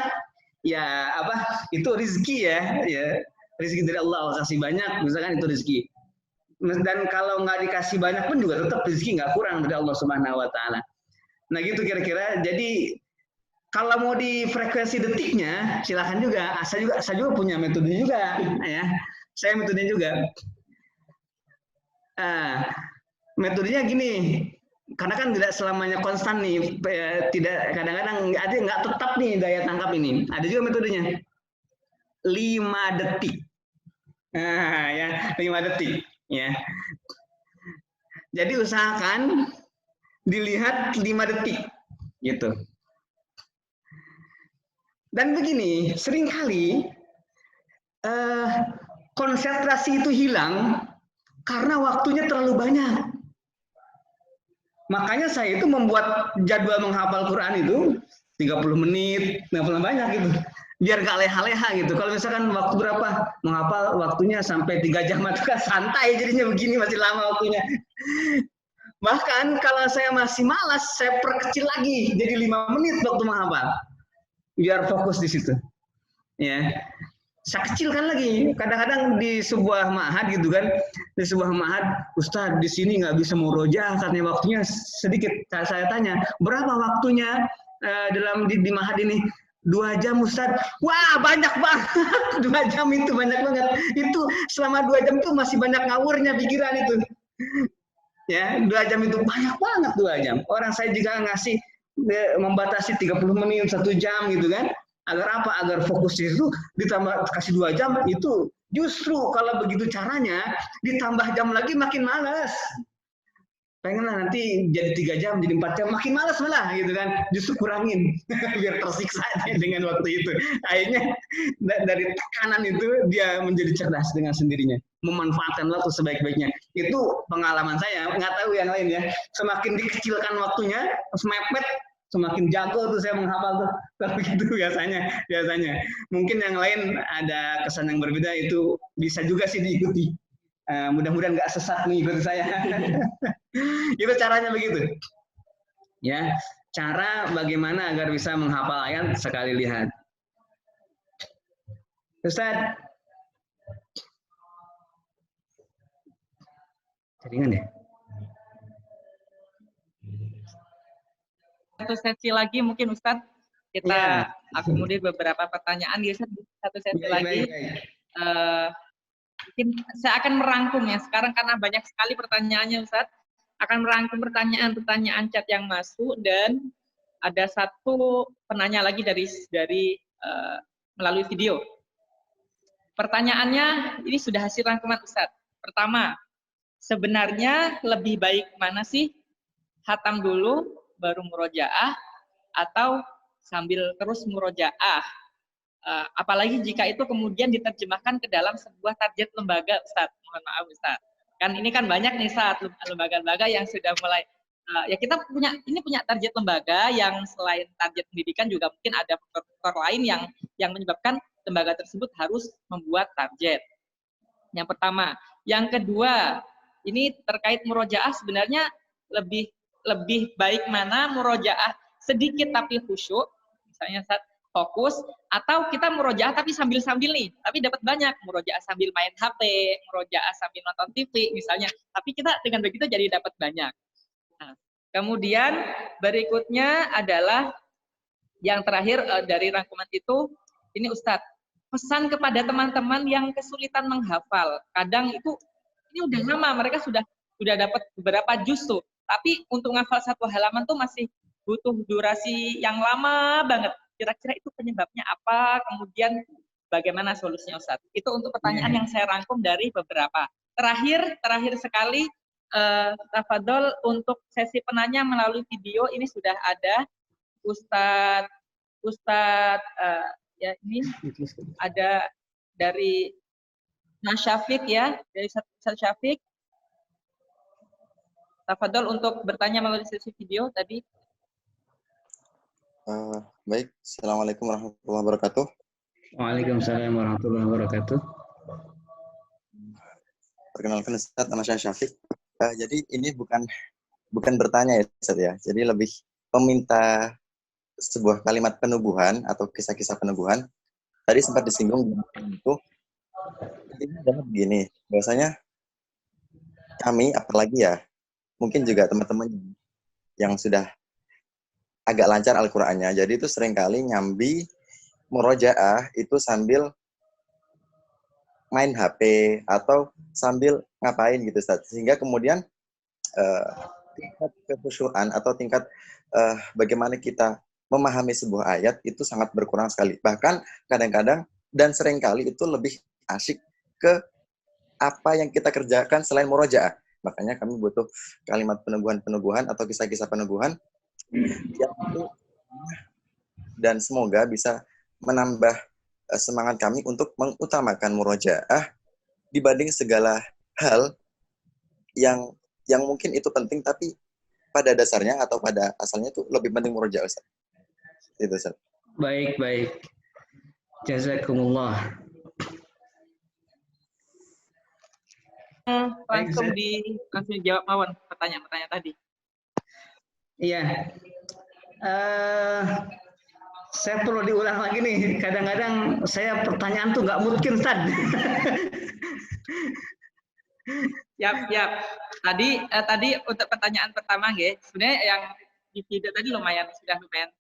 ya apa? Itu rezeki ya rezeki dari Allah kasih banyak, misalkan itu rezeki. Dan kalau nggak dikasih banyak pun juga tetap rezeki nggak kurang dari Allah Subhanahu Wa Taala. Nah gitu kira-kira. Jadi kalau mau di frekuensi detiknya, silakan juga. Saya juga punya metode juga, ya. Saya metodenya juga. Metodenya gini, karena kan tidak selamanya konstan nih, tidak kadang-kadang ada nggak tetap nih daya tangkap ini. Ada juga metodenya 5 detik. Nah, ya 5 detik, ya. Jadi usahakan dilihat 5 detik, gitu. Dan begini, seringkali konsentrasi itu hilang karena waktunya terlalu banyak. Makanya saya itu membuat jadwal menghafal Quran itu 30 menit, nggak pernah banyak gitu. Biar gak leha-leha gitu. Kalau misalkan waktu berapa? Menghafal waktunya sampai 3 jam, itu kan santai jadinya begini, masih lama waktunya. Bahkan kalau saya masih malas, saya perkecil lagi jadi 5 menit waktu menghafal. Biar fokus di situ. Ya. Saya kecilkan lagi. Kadang-kadang di sebuah ma'had gitu kan, di sebuah ma'had, Ustadz di sini nggak bisa murojaah katanya waktunya sedikit. Saya tanya, berapa waktunya dalam di ma'had ini? 2 jam Ustadz. Wah, banyak banget. 2 jam itu banyak banget. Itu selama 2 jam itu masih banyak ngawurnya pikiran itu. Ya, 2 jam itu banyak banget 2 jam. Orang saya juga ngasih membatasi 30 menit, 1 jam gitu kan. Agar apa? Agar fokus itu ditambah kasih 2 jam itu justru kalau begitu caranya ditambah jam lagi makin malas. Pengenlah nanti jadi 3 jam, jadi 4 jam, makin malas malah gitu kan. Justru kurangin biar tersiksa dengan waktu itu. Akhirnya dari tekanan itu dia menjadi cerdas dengan sendirinya, memanfaatkan waktu sebaik-baiknya. Itu pengalaman saya, nggak tahu yang lain ya. Semakin dikecilkan waktunya, mepet, semakin jago tuh saya menghafal tuh. Kalau gitu biasanya. Mungkin yang lain ada kesan yang berbeda, itu bisa juga sih diikuti. Mudah-mudahan nggak sesat mengikuti saya. Itu caranya begitu. Ya, cara bagaimana agar bisa menghafal ayat sekali lihat. Ustaz. Jaringan ya? Satu sesi lagi mungkin Ustadz, kita akomodir beberapa pertanyaan di satu sesi lagi. Mungkin saya akan merangkum ya sekarang karena banyak sekali pertanyaannya Ustadz, akan merangkum pertanyaan chat yang masuk, dan ada satu penanya lagi dari melalui video. Pertanyaannya ini sudah hasil rangkuman Ustadz. Pertama, sebenarnya lebih baik mana sih, hatam dulu baru murojaah atau sambil terus murojaah? Apalagi jika itu kemudian diterjemahkan ke dalam sebuah target lembaga, Ustadz. Mohon maaf, Ustadz. Kan ini kan banyak nih saat lembaga-lembaga yang sudah mulai, ya kita punya target lembaga yang selain target pendidikan juga mungkin ada faktor-faktor lain yang menyebabkan lembaga tersebut harus membuat target. Yang pertama. Yang kedua, ini terkait murojaah, sebenarnya lebih baik mana murojaah sedikit tapi khusyuk, misalnya saat fokus, atau kita murojaah tapi sambil-sambil nih, tapi dapat banyak, murojaah sambil main HP, murojaah sambil nonton TV misalnya, tapi kita dengan begitu jadi dapat banyak. Nah, kemudian berikutnya adalah yang terakhir dari rangkuman itu, ini Ustadz, pesan kepada teman-teman yang kesulitan menghafal. Kadang itu ini udah lama, mereka sudah dapat beberapa juz tuh, tapi untuk menghafal satu halaman tuh masih butuh durasi yang lama banget. Kira-kira itu penyebabnya apa? Kemudian bagaimana solusinya Ustadz? Itu untuk pertanyaan yang saya rangkum dari beberapa. Terakhir sekali, tafadhol untuk sesi penanya melalui video ini sudah ada Ustadz ya ini ada dari Mas Syafiq ya, dari Ustadz Syafiq. Tafadhol untuk bertanya melalui sesi video tadi. Baik, Assalamualaikum warahmatullahi wabarakatuh. Waalaikumsalam warahmatullahi wabarakatuh. Perkenalkan Ustadz, nama saya Syafiq. Jadi ini bukan bertanya ya Ustadz ya, jadi lebih meminta sebuah kalimat penubuhan atau kisah-kisah penubuhan. Tadi sempat disinggung itu, ini adalah begini, bahwasanya kami, apalagi ya, mungkin juga teman-teman yang sudah agak lancar Al-Qur'annya, jadi itu seringkali nyambi murojaah itu sambil main HP atau sambil ngapain gitu Ustaz. Sehingga kemudian tingkat kekhusyuan atau tingkat bagaimana kita memahami sebuah ayat itu sangat berkurang sekali. Bahkan kadang-kadang dan seringkali itu lebih asyik ke apa yang kita kerjakan selain murojaah. Makanya kami butuh kalimat peneguhan-peneguhan atau kisah-kisah peneguhan yang itu, dan semoga bisa menambah semangat kami untuk mengutamakan murojaah dibanding segala hal yang mungkin itu penting, tapi pada dasarnya atau pada asalnya itu lebih penting murojaah. Itu Ustaz. Baik. Jazakumullah. Langsung dijawab Mawon pertanyaan tadi. Iya. Saya perlu diulang lagi nih. Kadang-kadang saya pertanyaan tuh nggak mungkin, Ustaz. Yap. Tadi untuk pertanyaan pertama, sebenarnya yang di video tadi sudah lumayan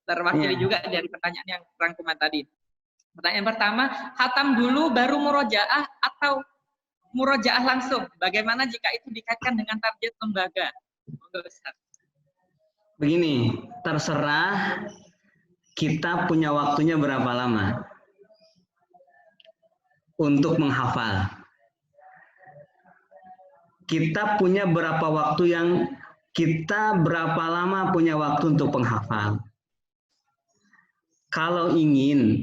terwakili juga dari pertanyaan yang rangkuman tadi. Pertanyaan pertama, khatam dulu baru murojaah atau murojaah langsung? Bagaimana jika itu dikaitkan dengan target lembaga? Begini, terserah kita punya waktunya berapa lama untuk menghafal. Kita punya berapa lama punya waktu untuk menghafal. Kalau ingin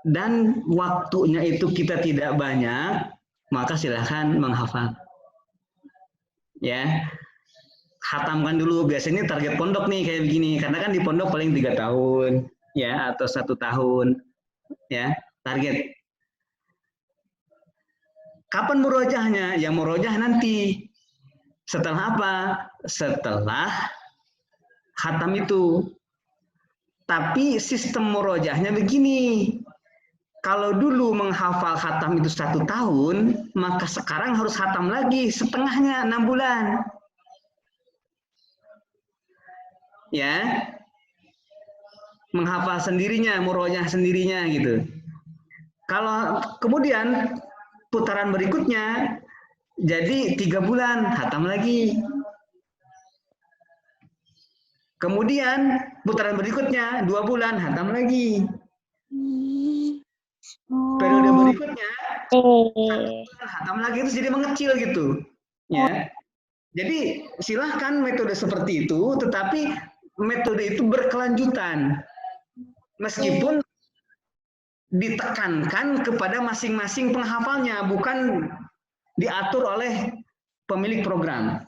dan waktunya itu kita tidak banyak, maka silahkan menghafal. Ya, khatamkan dulu. Biasanya target pondok nih kayak begini, karena kan di pondok paling 3 tahun, ya, atau 1 tahun, ya, target. Kapan murojaahnya? Ya murojaah nanti. Setelah apa? Setelah khatam itu. Tapi sistem murojaahnya begini. Kalau dulu menghafal khatam itu 1 tahun, maka sekarang harus khatam lagi setengahnya, 6 bulan. Ya, menghafal sendirinya, murojaah sendirinya gitu. Kalau kemudian putaran berikutnya jadi 3 bulan, khatam lagi. Kemudian putaran berikutnya 2 bulan, khatam lagi. Periode berikutnya khatam lagi, itu jadi mengecil gitu. Ya. Jadi silahkan metode seperti itu, tetapi metode itu berkelanjutan. Meskipun ditekankan kepada masing-masing penghafalnya, bukan diatur oleh pemilik program.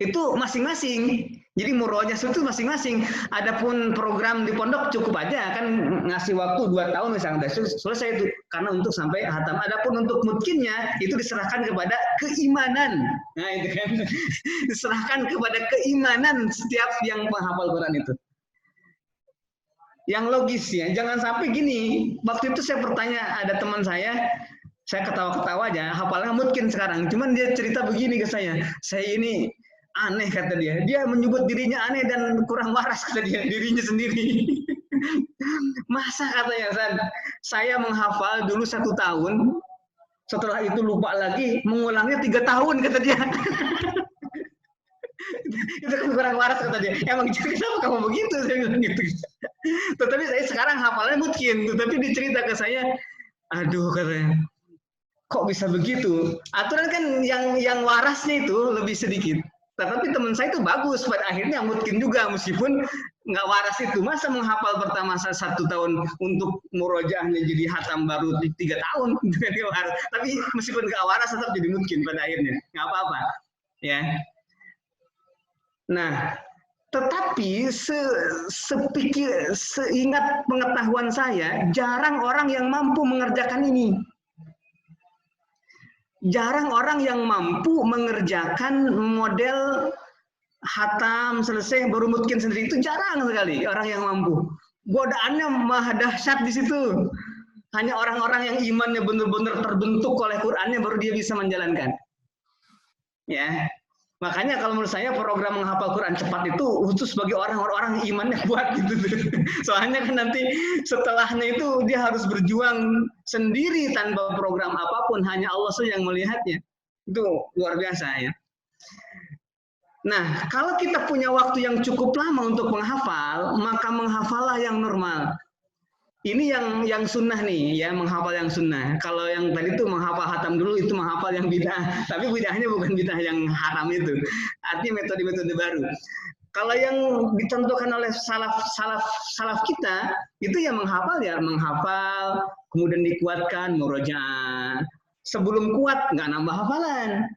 Itu masing-masing. Jadi murojaah itu masing-masing. Adapun program di pondok cukup aja kan ngasih waktu 2 tahun misalnya selesai itu, karena untuk sampai khatam. Adapun untuk mutkinnya itu diserahkan kepada keimanan. Nah itu kan diserahkan kepada keimanan setiap yang penghafal Quran itu. yang logis ya. Jangan sampai gini. Waktu itu saya bertanya, ada teman saya ketawa-ketawa aja, hafalnya mungkin sekarang. Cuman dia cerita begini ke saya ini aneh kata dia. Dia menyebut dirinya aneh dan kurang waras kata dia, dirinya sendiri. Masa katanya, saya menghafal dulu 1 tahun, setelah itu lupa lagi, mengulangnya 3 tahun kata dia. Itu kan kurang waras kata dia. Emang kenapa kamu begitu? Saya bilang gitu. Tetapi saya sekarang hafalnya mungkin, tetapi dicerita ke saya, aduh katanya, kok bisa begitu? Aturan kan yang warasnya itu lebih sedikit. Tetapi teman saya itu bagus, pada akhirnya mungkin juga meskipun nggak waras itu. Masa menghafal pertama 1 tahun untuk murojaahnya jadi hatam baru 3 tahun. Tapi meskipun nggak waras tetap jadi mungkin pada akhirnya. Nggak apa-apa. Ya. Nah, tetapi seingat pengetahuan saya, jarang orang yang mampu mengerjakan ini. Jarang orang yang mampu mengerjakan model hatam selesai baru mungkin sendiri, itu jarang sekali orang yang mampu. Godaannya maha dahsyat di situ. Hanya orang-orang yang imannya benar-benar terbentuk oleh Qur'annya baru dia bisa menjalankan. Ya. Makanya kalau menurut saya program menghafal Quran cepat itu khusus bagi orang-orang imannya kuat gitu. Soalnya kan nanti setelahnya itu dia harus berjuang sendiri tanpa program apapun, hanya Allah saja yang melihatnya. Itu luar biasa ya. Nah, kalau kita punya waktu yang cukup lama untuk menghafal, maka menghafallah yang normal. Ini yang sunnah nih, ya, menghafal yang sunnah. Kalau yang tadi itu menghafal hatam dulu, itu menghafal yang bid'ah. Tapi bid'ahnya bukan bid'ah yang haram itu. Artinya metode-metode baru. Kalau yang dicontohkan oleh salaf kita, itu yang menghafal, kemudian dikuatkan, murojaah. Sebelum kuat, nggak nambah hafalan.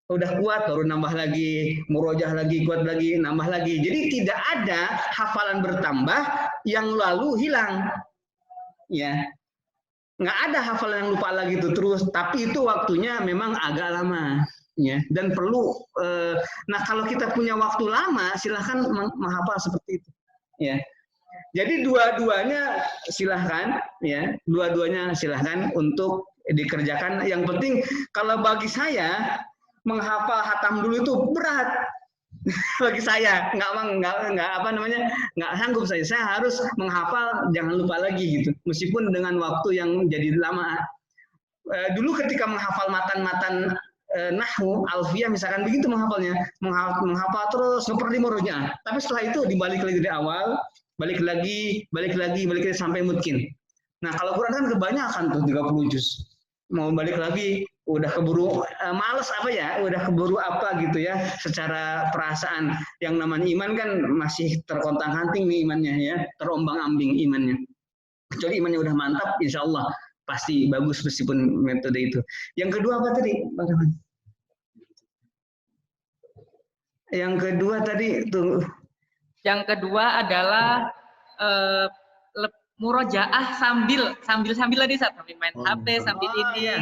Udah kuat, baru nambah lagi, murojaah lagi, kuat lagi, nambah lagi. Jadi tidak ada hafalan bertambah yang lalu hilang. Ya, nggak ada hafalan yang lupa lagi itu terus, tapi itu waktunya memang agak lama, ya, dan perlu. Nah, kalau kita punya waktu lama, silahkan menghafal seperti itu, ya. Jadi dua-duanya silahkan, ya, dua-duanya silahkan untuk dikerjakan. Yang penting kalau bagi saya menghafal hatam dulu itu berat. Bagi saya nggak sanggup saya harus menghafal, jangan lupa lagi gitu, meskipun dengan waktu yang jadi lama. Dulu ketika menghafal matan nahwu alfiyah misalkan begitu menghafalnya, menghafal terus seperti murojaah, tapi setelah itu dibalik lagi dari awal, balik lagi sampai mungkin. Nah, kalau Quran kan kebanyakan tuh 30 juz, mau balik lagi udah keburu males udah keburu gitu ya, secara perasaan. Yang namanya iman kan masih terkontang-kanting nih imannya ya, terombang-ambing imannya. Kecuali imannya udah mantap, insya Allah pasti bagus meskipun metode itu. Yang kedua apa tadi, Bang Rahman? Yang kedua tadi tuh. Yang kedua adalah murojaah sambil tadi saat sambil main HP, sambil ini. Ya.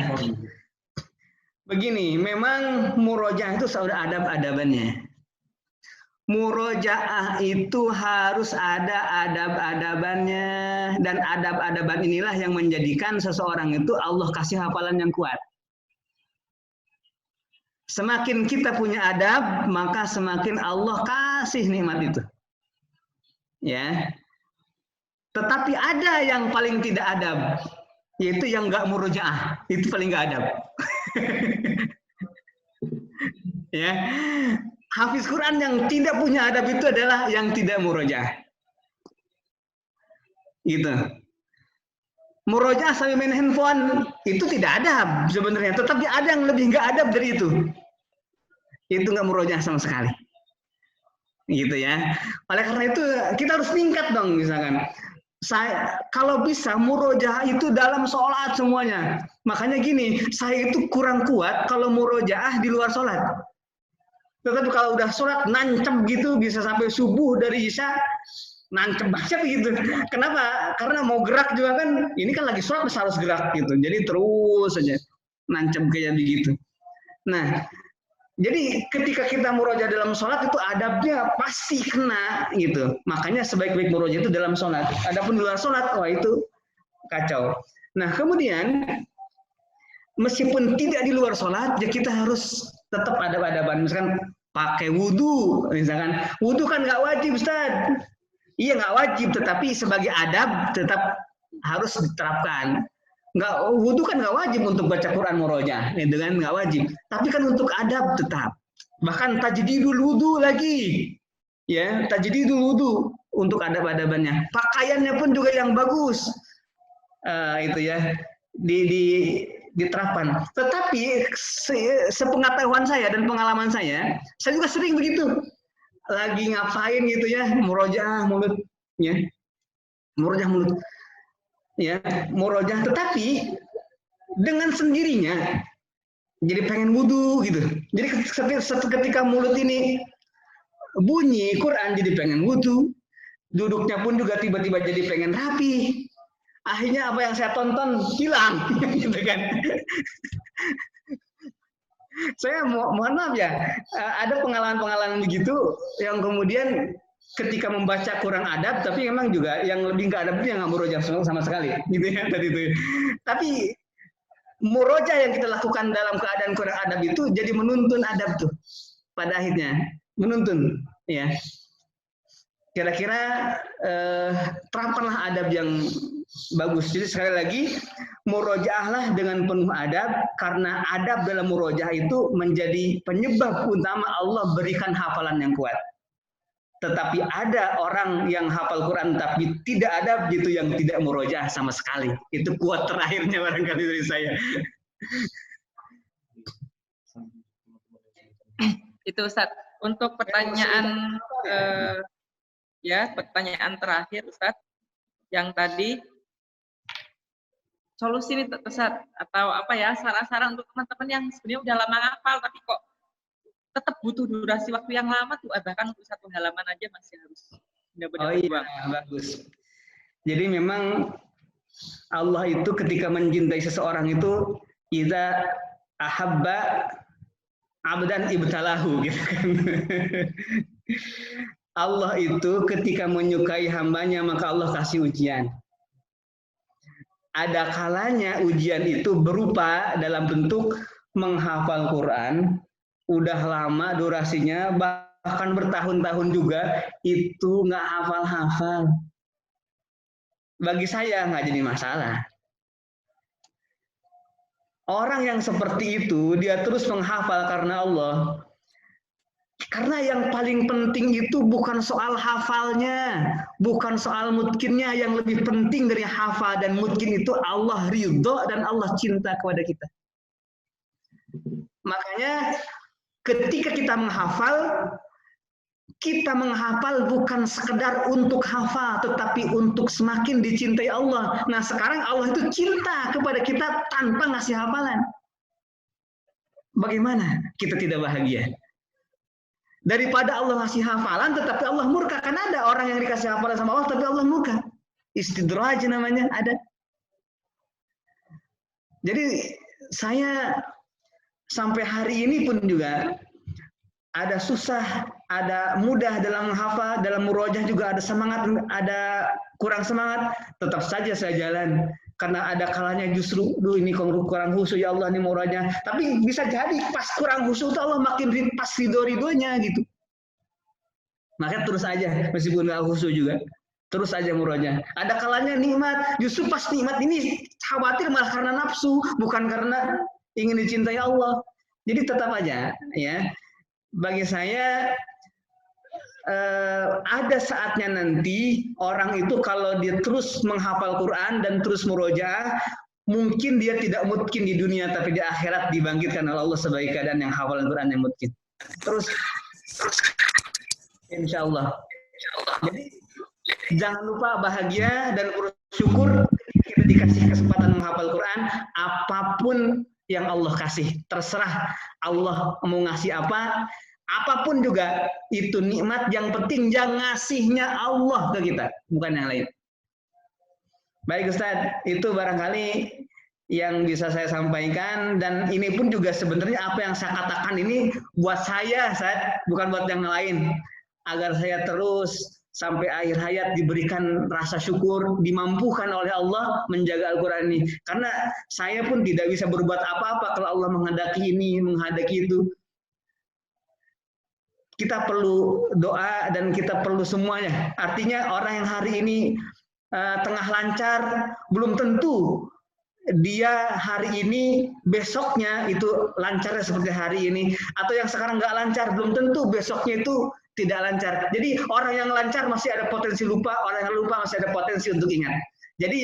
Begini, memang murojaah itu sudah adab-adabannya. Murojaah itu harus ada adab-adabannya, dan adab-adaban inilah yang menjadikan seseorang itu Allah kasih hafalan yang kuat. Semakin kita punya adab, maka semakin Allah kasih nikmat itu. Ya. Tetapi ada yang paling tidak adab, yaitu yang nggak murojaah, itu paling nggak adab. Ya, hafiz Quran yang tidak punya adab itu adalah yang tidak murojaah. Gitu. Murojaah sambil main handphone itu tidak adab sebenarnya, tetapi ada yang lebih nggak adab dari itu. Itu nggak murojaah sama sekali. Gitu ya. Oleh karena itu kita harus tingkat dong, misalkan. Kalau bisa murojaah itu dalam sholat semuanya. Makanya gini, saya itu kurang kuat kalau murojaah di luar sholat. Tetapi kalau udah sholat nancep gitu, bisa sampai subuh dari isya, nancep banget gitu. Kenapa? Karena mau gerak juga kan, ini kan lagi sholat harus gerak gitu. Jadi terus saja nancep kayak begitu. Nah, Jadi ketika kita murojaah dalam sholat itu adabnya pasti kena gitu. Makanya sebaik-baik murojaah itu dalam sholat. Adapun di luar sholat, wah itu kacau. Nah kemudian meskipun tidak di luar sholat, ya kita harus tetap adab-adaban. Misalkan pakai wudhu, misalkan wudhu kan nggak wajib, Ustaz. Iya nggak wajib, tetapi sebagai adab tetap harus diterapkan. Nggak, wudhu kan nggak wajib untuk baca Quran murojaah, dengan nggak wajib. Tapi kan untuk adab tetap. Bahkan tajdidul wudhu lagi, ya tajdidul wudhu untuk adab-adabannya. Pakaiannya pun juga yang bagus, itu ya diterapkan. Tetapi sepengetahuan saya dan pengalaman saya juga sering begitu. Lagi ngapain gitu ya, murojaah mulut, ya murojaah mulut. Ya, murojaah, tetapi dengan sendirinya jadi pengen wudhu gitu. Jadi ketika mulut ini bunyi Quran jadi pengen wudhu, duduknya pun juga tiba-tiba jadi pengen rapi. Akhirnya apa yang saya tonton hilang, gitu kan? Saya mohon maaf ya, ada pengalaman-pengalaman begitu yang kemudian ketika membaca kurang adab, tapi memang juga yang lebih nggak adab itu yang nggak murojaah sama sekali, gitu ya tadi itu. Tapi murojaah yang kita lakukan dalam keadaan kurang adab itu jadi menuntun adab tuh pada akhirnya, menuntun, ya. Kira-kira terapkanlah adab yang bagus. Jadi sekali lagi murojaahlah dengan penuh adab, karena adab dalam murojaah itu menjadi penyebab utama Allah berikan hafalan yang kuat. Tetapi ada orang yang hafal Quran tapi tidak adab gitu, yang tidak murojaah sama sekali. Itu kuat terakhirnya barangkali dari saya. Itu Ustaz. Untuk pertanyaan pertanyaan terakhir Ustaz, yang tadi solusi nih Ustaz, atau apa ya, saran-saran untuk teman-teman yang sebenarnya udah lama ngafal tapi kok tetap butuh durasi waktu yang lama tuh, bahkan untuk 1 halaman aja masih harus benar-benar berjuang. Bagus. Jadi memang Allah itu ketika mencintai seseorang itu idza ahabba abdan ibtalahu, gitu kan. Allah itu ketika menyukai hambanya maka Allah kasih ujian. Ada kalanya ujian itu berupa dalam bentuk menghafal Quran, udah lama durasinya, bahkan bertahun-tahun juga, itu nggak hafal-hafal. Bagi saya nggak jadi masalah. Orang yang seperti itu, dia terus menghafal karena Allah. Karena yang paling penting itu bukan soal hafalnya, bukan soal mutkinnya. Yang lebih penting dari hafal dan mutkin itu Allah ridho dan Allah cinta kepada kita. Makanya ketika kita menghafal bukan sekedar untuk hafal, tetapi untuk semakin dicintai Allah. Nah sekarang Allah itu cinta kepada kita tanpa ngasih hafalan. Bagaimana kita tidak bahagia? Daripada Allah ngasih hafalan, tetapi Allah murka. Kan ada orang yang dikasih hafalan sama Allah, tapi Allah murka. Istidraj namanya, ada. Jadi saya sampai hari ini pun juga ada susah, ada mudah dalam menghafal, dalam murojaah juga ada semangat, ada kurang semangat, tetap saja saya jalan. Karena ada kalanya justru, ini kurang khusyuk ya Allah nih murojaah. Tapi bisa jadi pas kurang khusyuk itu Allah makin pas ridho-ridhonya gitu. Maka terus aja, meskipun nggak khusyuk juga, terus aja murojaah. Ada kalanya nikmat, justru pas nikmat ini khawatir malah karena nafsu, bukan karena ingin dicintai Allah. Jadi tetap aja, ya. Bagi saya ada saatnya nanti orang itu kalau dia terus menghafal Quran dan terus murojaah, mungkin dia tidak mungkin di dunia, tapi di akhirat dibangkitkan oleh Allah sebagai keadaan yang hafal Quran yang mungkin. Terus insya Allah. Jadi jangan lupa bahagia dan bersyukur kita dikasih kesempatan menghafal Quran, apapun yang Allah kasih, terserah Allah mau ngasih apa. Apapun juga itu nikmat, yang penting yang ngasihnya Allah ke kita, bukan yang lain. Baik Ustaz, itu barangkali yang bisa saya sampaikan, dan ini pun juga sebenarnya apa yang saya katakan ini buat saya, bukan buat yang lain, agar saya terus sampai akhir hayat diberikan rasa syukur, dimampukan oleh Allah menjaga Al-Quran ini. Karena saya pun tidak bisa berbuat apa-apa kalau Allah menghendaki ini, menghendaki itu. Kita perlu doa dan kita perlu semuanya. Artinya orang yang hari ini tengah lancar, belum tentu dia hari ini besoknya itu lancarnya seperti hari ini, atau yang sekarang nggak lancar belum tentu besoknya itu tidak lancar. Jadi orang yang lancar masih ada potensi lupa, orang yang lupa masih ada potensi untuk ingat. Jadi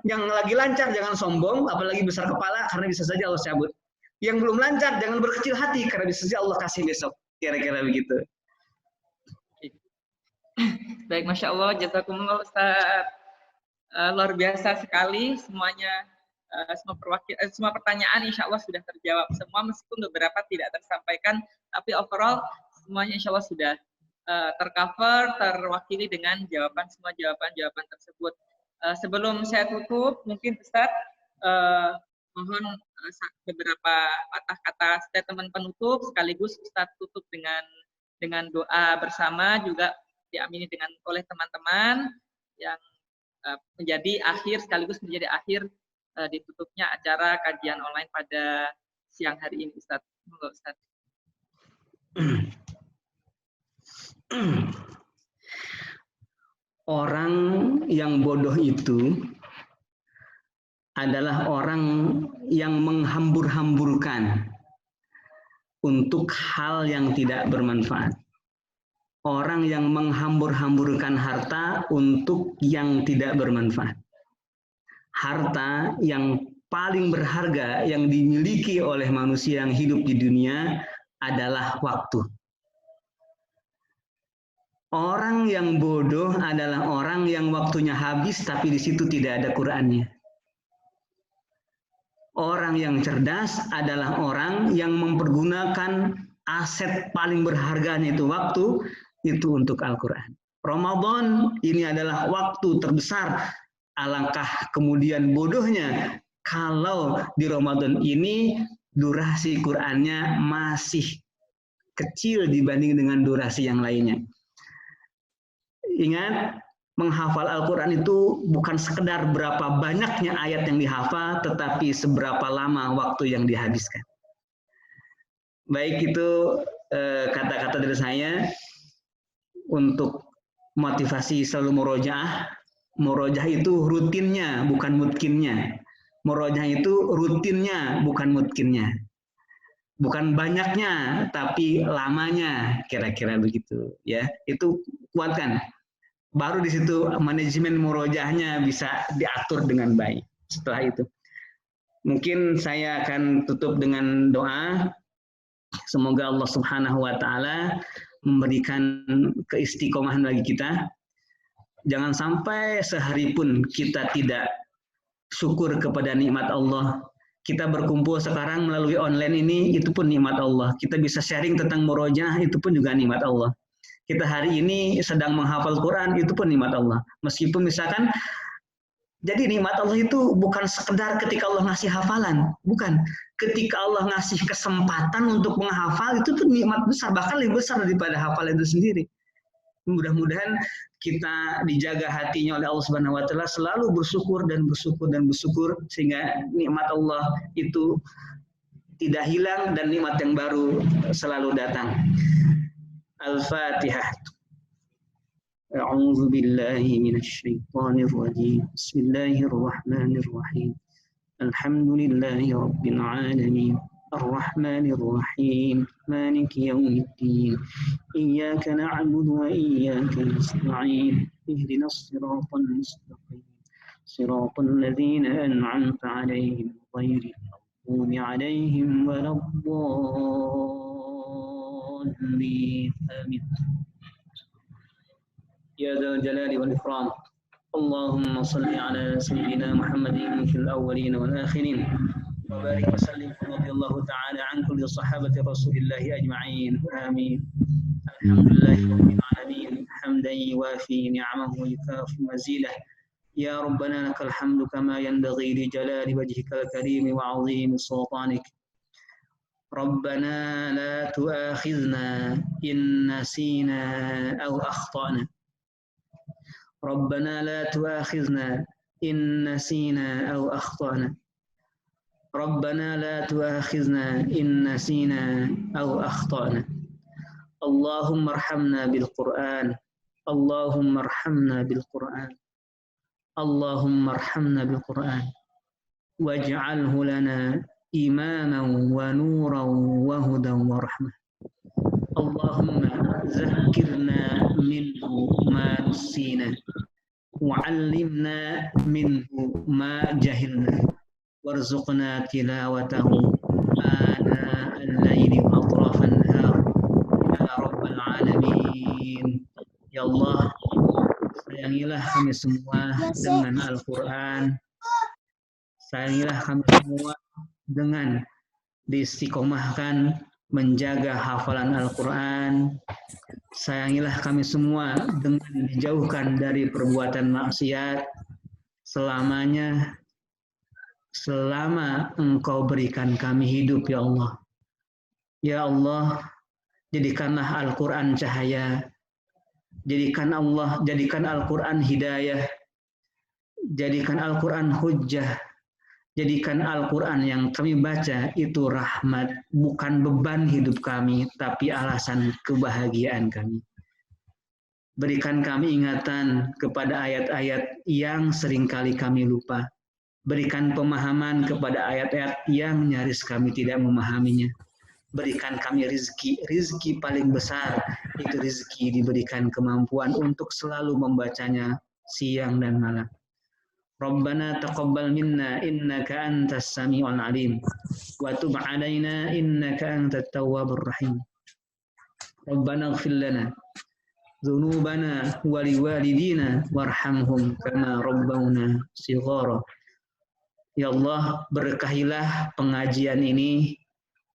yang lagi lancar jangan sombong, apalagi besar kepala, karena bisa saja Allah cabut. Yang belum lancar jangan berkecil hati, karena bisa saja Allah kasih besok. Kira-kira begitu. Baik, Masya Allah, jazakumullah Ustaz. Luar biasa sekali semuanya. Semua pertanyaan insya Allah sudah terjawab semua, meskipun beberapa tidak tersampaikan, tapi overall semuanya insya Allah sudah tercover, terwakili dengan semua jawaban tersebut. Sebelum saya tutup, mungkin Ustaz mohon beberapa patah kata statement penutup, sekaligus Ustaz tutup dengan doa bersama, juga diamini oleh teman-teman yang menjadi akhir, sekaligus menjadi akhir ditutupnya acara kajian online pada siang hari ini, Ustaz. Ustaz. Orang yang bodoh itu adalah orang yang menghambur-hamburkan untuk hal yang tidak bermanfaat. Orang yang menghambur-hamburkan harta untuk yang tidak bermanfaat. Harta yang paling berharga yang dimiliki oleh manusia yang hidup di dunia adalah waktu. Orang yang bodoh adalah orang yang waktunya habis tapi di situ tidak ada Qur'annya. Orang yang cerdas adalah orang yang mempergunakan aset paling berharganya itu waktu, itu untuk Al-Quran. Ramadan ini adalah waktu terbesar. Alangkah kemudian bodohnya kalau di Ramadan ini durasi Qur'annya masih kecil dibanding dengan durasi yang lainnya. Ingat, menghafal Al-Quran itu bukan sekedar berapa banyaknya ayat yang dihafal, tetapi seberapa lama waktu yang dihabiskan. Baik, itu kata-kata dari saya untuk motivasi selalu murojaah. Murojaah itu rutinnya, bukan mutkinnya. Murojaah itu rutinnya, bukan mutkinnya. Bukan banyaknya, tapi lamanya, kira-kira begitu. Ya, itu kuatkan. Baru di situ manajemen murojaahnya bisa diatur dengan baik. Setelah itu, mungkin saya akan tutup dengan doa. Semoga Allah Subhanahu wa Ta'ala memberikan keistiqomahan bagi kita. Jangan sampai sehari pun kita tidak syukur kepada nikmat Allah. Kita berkumpul sekarang melalui online ini, itu pun nikmat Allah. Kita bisa sharing tentang murojaah, itu pun juga nikmat Allah. Kita hari ini sedang menghafal Quran, itu pun nikmat Allah. Meskipun misalkan, jadi nikmat Allah itu bukan sekedar ketika Allah ngasih hafalan, bukan. Ketika Allah ngasih kesempatan untuk menghafal, itu tuh nikmat besar, bahkan lebih besar daripada hafalan itu sendiri. Mudah-mudahan kita dijaga hatinya oleh Allah Subhanahu wa Ta'ala, selalu bersyukur dan bersyukur dan bersyukur, sehingga nikmat Allah itu tidak hilang dan nikmat yang baru selalu datang. Al-Fatihah. A'udzu billahi minasy syaithanir rajim. Bismillahirrahmanirrahim. Alhamdulillahi rabbil alamin. الرحمن الرحيم مالك يوم الدين إياك نعبد وإياك نستعين اهدنا الصراط المستقيم صراط الذين أنعمت عليهم غير المغضوب عليهم ولا الضالين آمين يا ذا الجلال والإكرام اللهم صل على سيدنا محمد في الأولين والآخرين وبارك وسلم رضي الله تعالى عن كل صحابة رسول الله أجمعين آمين الحمد لله رب العالمين حمدا يوافي نعمه ويكافئ مزيده يا ربنا لك الحمد كما ينبغي لجلال وجهك الكريم وعظيم سلطانك. ربنا لا تؤاخذنا إن نسينا أو أخطأنا. ربنا لا تؤاخذنا إن نسينا أو أخطأنا. ربنا لا تؤاخذنا إن نسينا أو أخطأنا. اللهم ارحمنا بالقرآن. اللهم ارحمنا بالقرآن. اللهم ارحمنا بالقرآن واجعله لنا إماما ونورا وهدى ورحمة. اللهم ذكرنا منه ما نسينا وعلمنا منه ما جهلنا وارزقنا تلاوته آناء الليل وأطراف النهار يا رب العالمين. Ya Allah, sayangilah kami semua dengan Al-Quran. Sayangilah kami semua dengan diistiqomahkan menjaga hafalan Al-Quran. Sayangilah kami semua dengan dijauhkan dari perbuatan maksiat selamanya, selama Engkau berikan kami hidup, ya Allah. Ya Allah, jadikanlah Al-Quran cahaya. Jadikan Al-Quran hidayah. Jadikan Al-Quran hujjah. Jadikan Al-Quran yang kami baca itu rahmat, bukan beban hidup kami, tapi alasan kebahagiaan kami. Berikan kami ingatan kepada ayat-ayat yang seringkali kami lupa. Berikan pemahaman kepada ayat-ayat yang nyaris kami tidak memahaminya. Berikan kami rizki paling besar, itu rizki diberikan kemampuan untuk selalu membacanya siang dan malam. Rabbana taqabbal minna innaka antas sami'ul alim wa tub 'alaina innaka antat tawwabur rahim. Rabbana ighfir lana dzunubana wa liwalidina warhamhum kama rabbawna shighara. Ya Allah, berkahilah pengajian ini,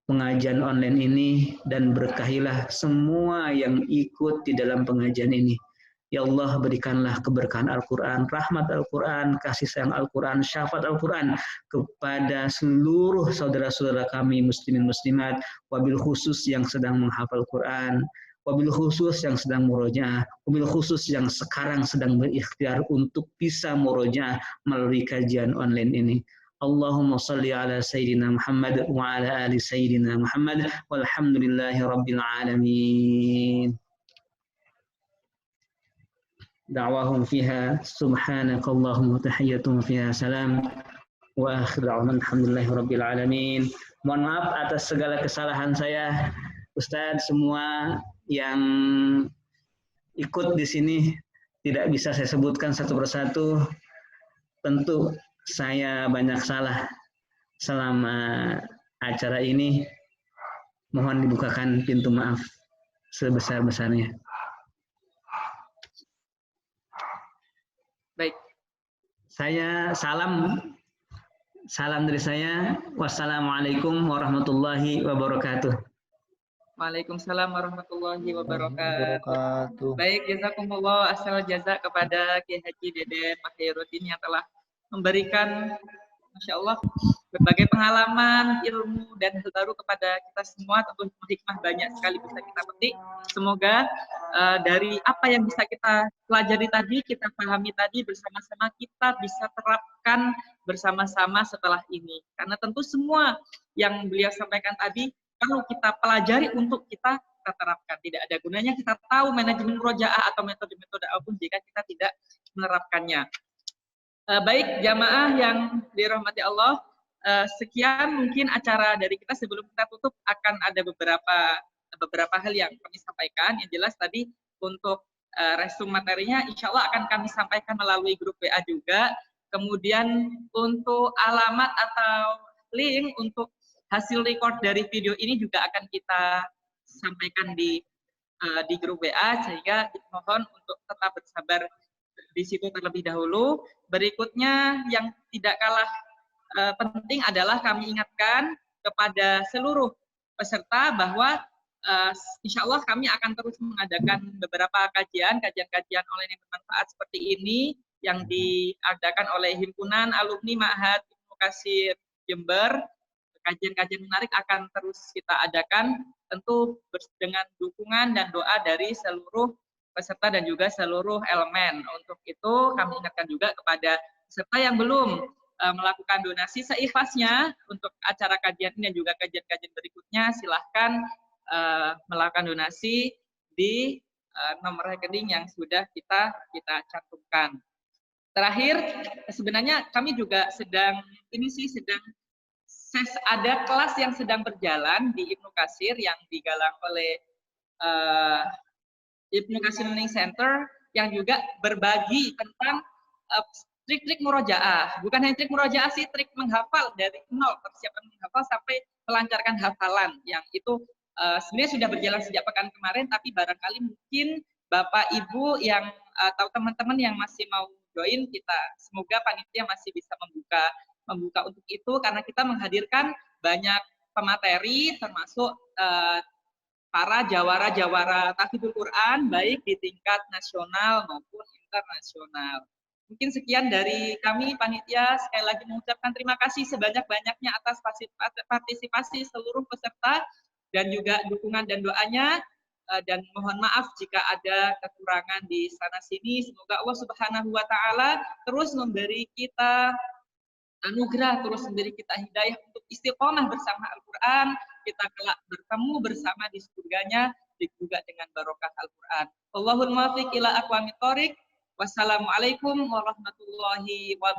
pengajian online ini, dan berkahilah semua yang ikut di dalam pengajian ini. Ya Allah, berikanlah keberkahan Al-Quran, rahmat Al-Quran, kasih sayang Al-Quran, syafaat Al-Quran kepada seluruh saudara-saudara kami muslimin muslimat, wabil khusus yang sedang menghafal Quran, wabil khusus yang sedang murojaah, wabil khusus yang sekarang sedang berikhtiar untuk bisa murojaah melalui kajian online ini. Allahumma salli ala Sayyidina Muhammad wa ala ali Sayyidina Muhammad walhamdulillahi rabbil alamin. Da'wahum fiha subhanakallahumma tahiyyatuhum fiha salam wa akhir da'waman alhamdulillahi rabbil alamin. Mohon maaf atas segala kesalahan saya, Ustadz. Semua yang ikut di sini tidak bisa saya sebutkan satu persatu. Tentu saya banyak salah selama acara ini. Mohon dibukakan pintu maaf sebesar-besarnya. Baik. Saya salam dari saya. Wassalamualaikum warahmatullahi wabarakatuh. Waalaikumsalam warahmatullahi wabarakatuh. Baik, jazakumullah asal jaza kepada Kiai Haji Deden Makhairuddin yang telah memberikan, Masya Allah, berbagai pengalaman, ilmu, dan hal baru kepada kita semua. Tentu hikmah banyak sekali bisa kita petik. Semoga dari apa yang bisa kita pelajari tadi, kita pahami tadi, bersama-sama kita bisa terapkan bersama-sama setelah ini. Karena tentu semua yang beliau sampaikan tadi, kalau kita pelajari untuk kita terapkan. Tidak ada gunanya kita tahu manajemen murojaah atau metode-metode apapun jika kita tidak menerapkannya. Baik, jamaah yang dirahmati Allah, sekian mungkin acara dari kita. Sebelum kita tutup akan ada beberapa hal yang kami sampaikan. Yang jelas tadi untuk resume materinya insya Allah akan kami sampaikan melalui grup WA juga. Kemudian untuk alamat atau link untuk hasil record dari video ini juga akan kita sampaikan di grup WA, sehingga mohon untuk tetap bersabar di situ terlebih dahulu. Berikutnya yang tidak kalah penting adalah kami ingatkan kepada seluruh peserta bahwa insya Allah kami akan terus mengadakan beberapa kajian online yang bermanfaat seperti ini yang diadakan oleh Himpunan Alumni Ma'had Ibnu Katsir Jember. Kajian-kajian menarik akan terus kita adakan, tentu dengan dukungan dan doa dari seluruh peserta dan juga seluruh elemen. Untuk itu kami ingatkan juga kepada peserta yang belum melakukan donasi seikhlasnya untuk acara kajian ini dan juga kajian-kajian berikutnya, silahkan melakukan donasi di nomor rekening yang sudah kita cantumkan. Terakhir, sebenarnya kami juga sedang ada kelas yang sedang berjalan di Ibnu Katsir yang digalang oleh Ibnu Katsir Learning Center yang juga berbagi tentang trik-trik murojaah. Bukan hanya trik murojaah sih, trik menghafal dari nol, persiapan menghafal sampai melancarkan hafalan, yang itu sebenarnya sudah berjalan sejak pekan kemarin, tapi barangkali mungkin Bapak Ibu yang atau teman-teman yang masih mau join kita, semoga panitia masih bisa membuka untuk itu, karena kita menghadirkan banyak pemateri termasuk para jawara-jawara tahfidzul Quran baik di tingkat nasional maupun internasional. Mungkin sekian dari kami panitia, sekali lagi mengucapkan terima kasih sebanyak-banyaknya atas partisipasi seluruh peserta dan juga dukungan dan doanya, dan mohon maaf jika ada kekurangan di sana sini. Semoga Allah Subhanahu wa taala terus memberi kita anugerah, terus memberi kita hidayah untuk istiqomah bersama Al-Quran, kita kelak bertemu bersama di surganya juga dengan barokah Al-Quran. Allahul muwaffiq ila aqwamit thoriq. Wassalamualaikum warahmatullahi wabarakatuh.